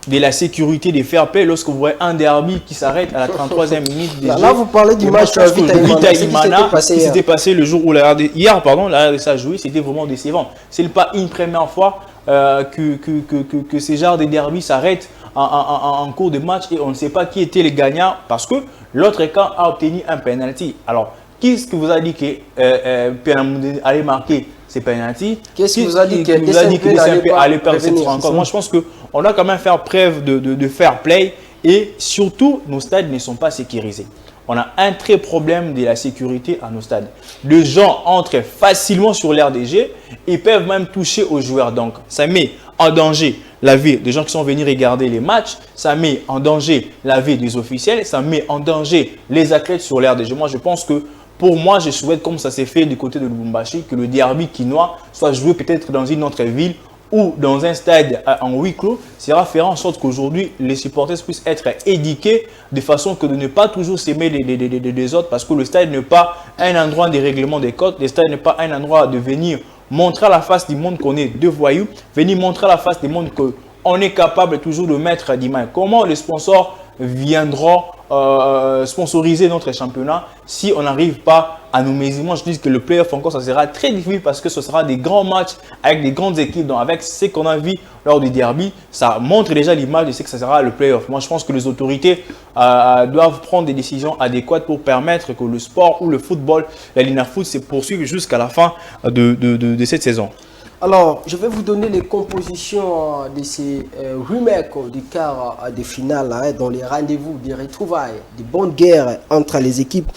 De la sécurité, des fair play lorsque vous voyez un derby qui s'arrête à la 33e minute. Là, vous parlez du match Vita Imana qui s'était passé le jour où la RDC a joué, c'était vraiment décevant. Ce n'est pas une première fois que ces genres de derby s'arrêtent en cours de match et on ne sait pas qui était le gagnant parce que l'autre camp a obtenu un penalty. Alors, qu'est-ce que vous a dit que Pernamboundé allait marquer ces penalty? Qu'est-ce qui vous a dit que DCMP allait perdre cette rencontre? Moi, je pense qu'on doit quand même faire preuve de fair play et surtout, nos stades ne sont pas sécurisés. On a un très problème de la sécurité à nos stades. Les gens entrent facilement sur l'RDG et peuvent même toucher aux joueurs. Donc, ça met en danger la vie des gens qui sont venus regarder les matchs. Ça met en danger la vie des officiels. Ça met en danger les athlètes sur l'RDG. Moi, je pense que pour moi, je souhaite, comme ça s'est fait du côté de Lubumbashi, que le derby quinois soit joué peut-être dans une autre ville ou dans un stade en huis clos, sera faire en sorte qu'aujourd'hui, les supporters puissent être éduqués de façon que de ne pas toujours s'aimer les autres parce que le stade n'est pas un endroit de règlement des comptes, le stade n'est pas un endroit de venir montrer à la face du monde qu'on est deux voyous, venir montrer à la face du monde qu'on est capable toujours de mettre des mains. Comment les sponsors viendront sponsoriser notre championnat si on n'arrive pas à nous mesurer? Moi, je dis que le playoff encore, ça sera très difficile parce que ce sera des grands matchs avec des grandes équipes. Donc, avec ce qu'on a vu lors du derby, ça montre déjà l'image de ce que ça sera le playoff. Moi, je pense que les autorités doivent prendre des décisions adéquates pour permettre que le sport ou le football, la Ligue Foot, se poursuive jusqu'à la fin de cette saison. Alors, je vais vous donner les compositions de ces remakes du quart de finale, dans les rendez-vous, des retrouvailles, des bonnes guerres entre les équipes.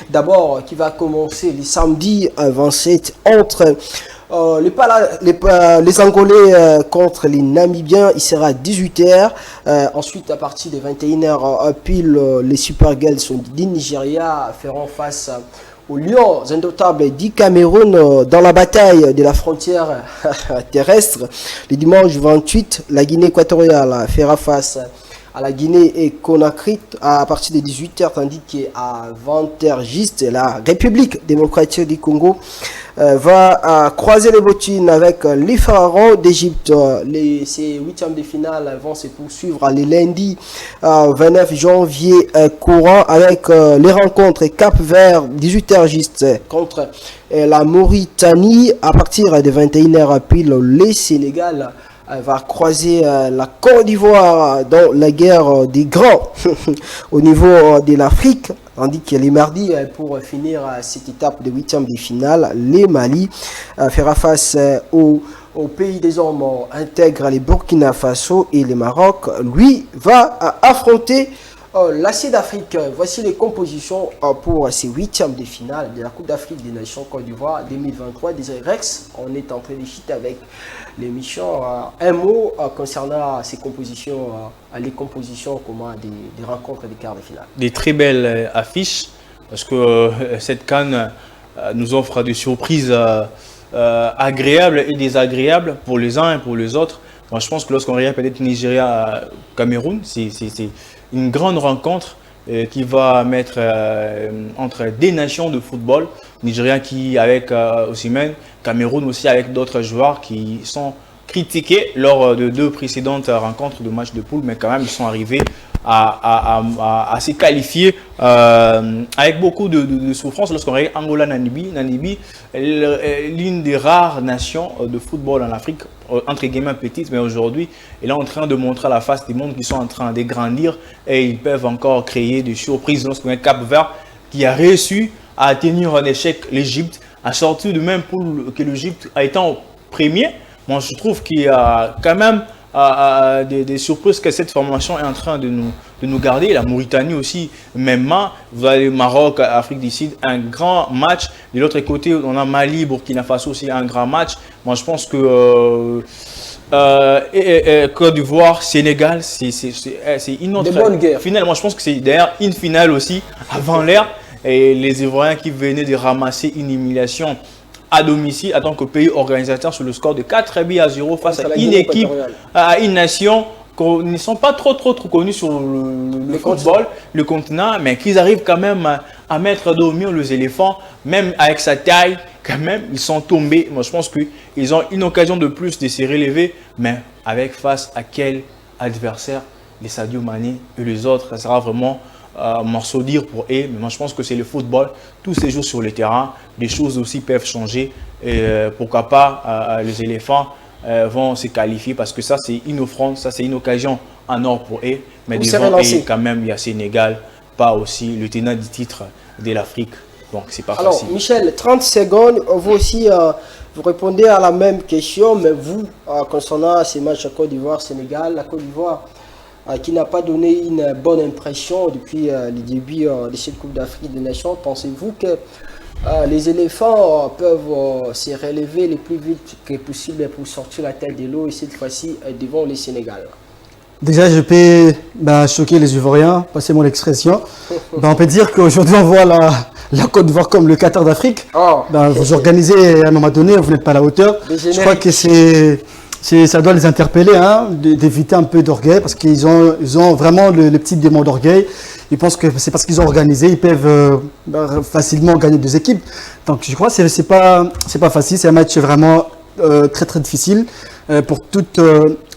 D'abord, qui va commencer le samedi 27 entre les Angolais contre les Namibiens. Il sera 18h. Ensuite, à partir de 21h, pile, les Super Girls du Nigeria feront face aux Lions indomptables du Cameroun dans la bataille de la frontière terrestre. Le dimanche 28, la Guinée équatoriale fera face à la Guinée et Conakry à partir de 18h, tandis qu'à 20h juste, la République démocratique du Congo va croiser les bottines avec les pharaons d'Égypte. Ces huitièmes de finale vont se poursuivre le lundi 29 janvier courant avec les rencontres Cap-Vert 18h juste contre la Mauritanie. À partir de 21h pile, le Sénégal va croiser la Côte d'Ivoire dans la guerre des grands au niveau de l'Afrique. Tandis que les mardis, pour finir cette étape de huitième de finale, les Mali fera face au pays des hommes, intègre les Burkina Faso et le Maroc. Lui va affronter la Sud-Afrique. Voici les compositions pour ces huitièmes de finale de la Coupe d'Afrique des Nations Côte d'Ivoire 2023 des Rex. On est en train de chiter avec l'émission. Un mot concernant ces compositions, les compositions des rencontres des quarts de finale. Des très belles affiches parce que cette CAN nous offre des surprises agréables et désagréables pour les uns et pour les autres. Moi, je pense que lorsqu'on regarde peut-être Nigeria-Cameroun, c'est une grande rencontre qui va mettre entre des nations de football. Nigeria qui avec Osimhen, Cameroun aussi avec d'autres joueurs qui sont critiqués lors de deux précédentes rencontres de matchs de poule, mais quand même ils sont arrivés à se qualifier avec beaucoup de souffrance. Lorsqu'on regarde Angola-Namibie, l'une des rares nations de football en Afrique, entre guillemets petite, mais aujourd'hui, elle est en train de montrer à la face du monde qu'ils sont en train de grandir et ils peuvent encore créer des surprises. Lorsqu'on a Cap-Vert qui a réussi à tenir en échec l'Égypte, à sortir de même poule que l'Égypte a été en premier. Moi, je trouve qu'il y a quand même des surprises que cette formation est en train de nous garder. La Mauritanie aussi, même vous avez le Maroc, Afrique du Sud, un grand match. De l'autre côté, on a Mali, Burkina Faso aussi, un grand match. Moi, je pense que Côte d'Ivoire, Sénégal, c'est une autre finale. Moi, je pense que c'est d'ailleurs une finale aussi avant l'ère. Et les Ivoiriens qui venaient de ramasser une humiliation à domicile en tant que pays organisateur sur le score de 4-0 face à une équipe, à une nation qui ne sont pas trop connus sur le football, le continent, mais qu'ils arrivent quand même à mettre dos au mur les éléphants, même avec sa taille, quand même, ils sont tombés. Moi, je pense qu'ils ont une occasion de plus de se relever, mais avec face à quel adversaire, les Sadio Mané et les autres, ça sera vraiment morceau dire pour eux. Mais moi, je pense que c'est le football, tous ces jours sur le terrain, des choses aussi peuvent changer. Et pourquoi pas, les éléphants vont se qualifier parce que ça, c'est une offrande, ça, c'est une occasion en or pour eux. Mais devant eux, quand même, il y a Sénégal, pas aussi le tenant du titre de l'Afrique. Donc, c'est pas facile. Alors, Michel, 30 secondes, vous aussi, vous répondez à la même question, mais vous, concernant ces matchs à Côte d'Ivoire, Sénégal, la Côte d'Ivoire, qui n'a pas donné une bonne impression depuis le début de cette Coupe d'Afrique des Nations, pensez-vous que les éléphants peuvent se relever le plus vite que possible pour sortir la tête de l'eau et cette fois-ci devant le Sénégal? Déjà, je peux choquer les Ivoiriens, passez-moi l'expression. On peut dire qu'aujourd'hui, on voit la Côte d'Ivoire comme le Qatar d'Afrique. Vous organisez à un moment donné, vous n'êtes pas à la hauteur. Je crois que ça doit les interpeller, d'éviter un peu d'orgueil, parce qu'ils ont vraiment le petit démon d'orgueil. Ils pensent que c'est parce qu'ils ont organisé, ils peuvent facilement gagner 2 équipes. Donc je crois que c'est pas facile, c'est un match vraiment très difficile pour toutes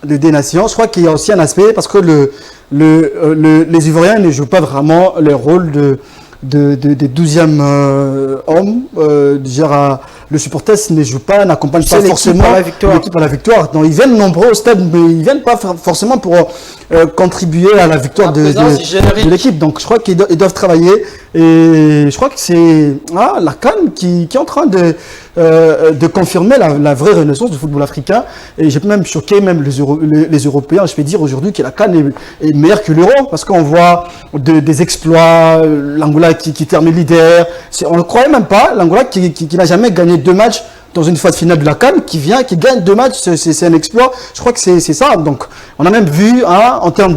les deux nations. Je crois qu'il y a aussi un aspect, parce que les Ivoiriens ne jouent pas vraiment le rôle de 12e homme. Le supporter ne joue pas, n'accompagne pas forcément l'équipe à la victoire. Donc ils viennent nombreux au stade, mais ils ne viennent pas forcément pour contribuer à la victoire de l'équipe. Donc je crois qu'ils doivent travailler. Et je crois que c'est la CAN qui est en train de confirmer la vraie renaissance du football africain. Et j'ai même choqué les Européens. Je peux dire aujourd'hui que la CAN est meilleure que l'Euro, parce qu'on voit des exploits, l'Angola qui termine leader. On ne le croyait même pas, l'Angola qui n'a jamais gagné 2 matchs dans une phase finale de la CAN, qui gagne 2 matchs, c'est un exploit. Je crois que c'est ça. Donc on a même vu en termes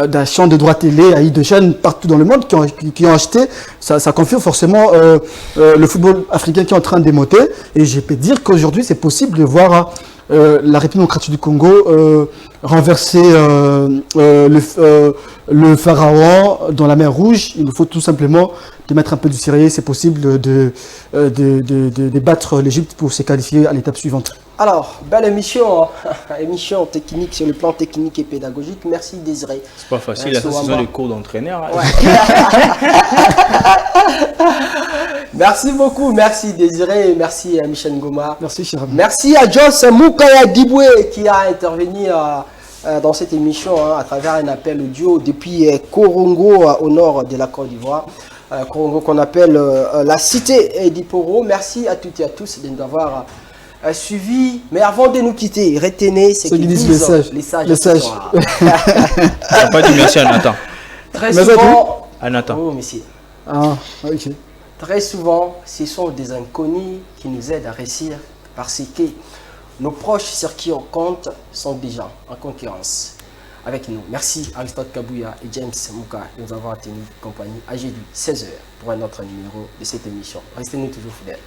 d'achat de droits télé, de chaînes partout dans le monde qui ont acheté, ça confirme forcément le football africain qui est en train de démonter. Et je peux dire qu'aujourd'hui c'est possible de voir la République démocratique du Congo renverser le pharaon dans la mer Rouge. Il nous faut tout simplement de mettre un peu du sérieux. C'est possible de battre l'Égypte pour se qualifier à l'étape suivante. Alors, belle émission, émission technique sur le plan technique et pédagogique. Merci Désiré. C'est pas facile, la saison de cours d'entraîneur. Merci beaucoup, merci Désiré, merci à Michel Ngoma. Merci cher ami. Merci à Joss Moukaya Diboué qui a intervenu dans cette émission à travers un appel audio depuis Korongo au nord de la Côte d'Ivoire. Korongo qu'on appelle la cité d'Iporo. Merci à toutes et à tous de nous avoir suivi. Mais avant de nous quitter, retenez ce qu'ils disent les sages. Pas dit merci à Nathan. Très souvent, à Nathan. Oh, monsieur. Ok. Très souvent, ce sont des inconnus qui nous aident à réussir parce que nos proches sur qui on compte sont déjà en concurrence avec nous. Merci Aristote Kabouya et James Mouka de nous avoir tenu compagnie à jeudi 16h pour un autre numéro de cette émission. Restez-nous toujours fidèles.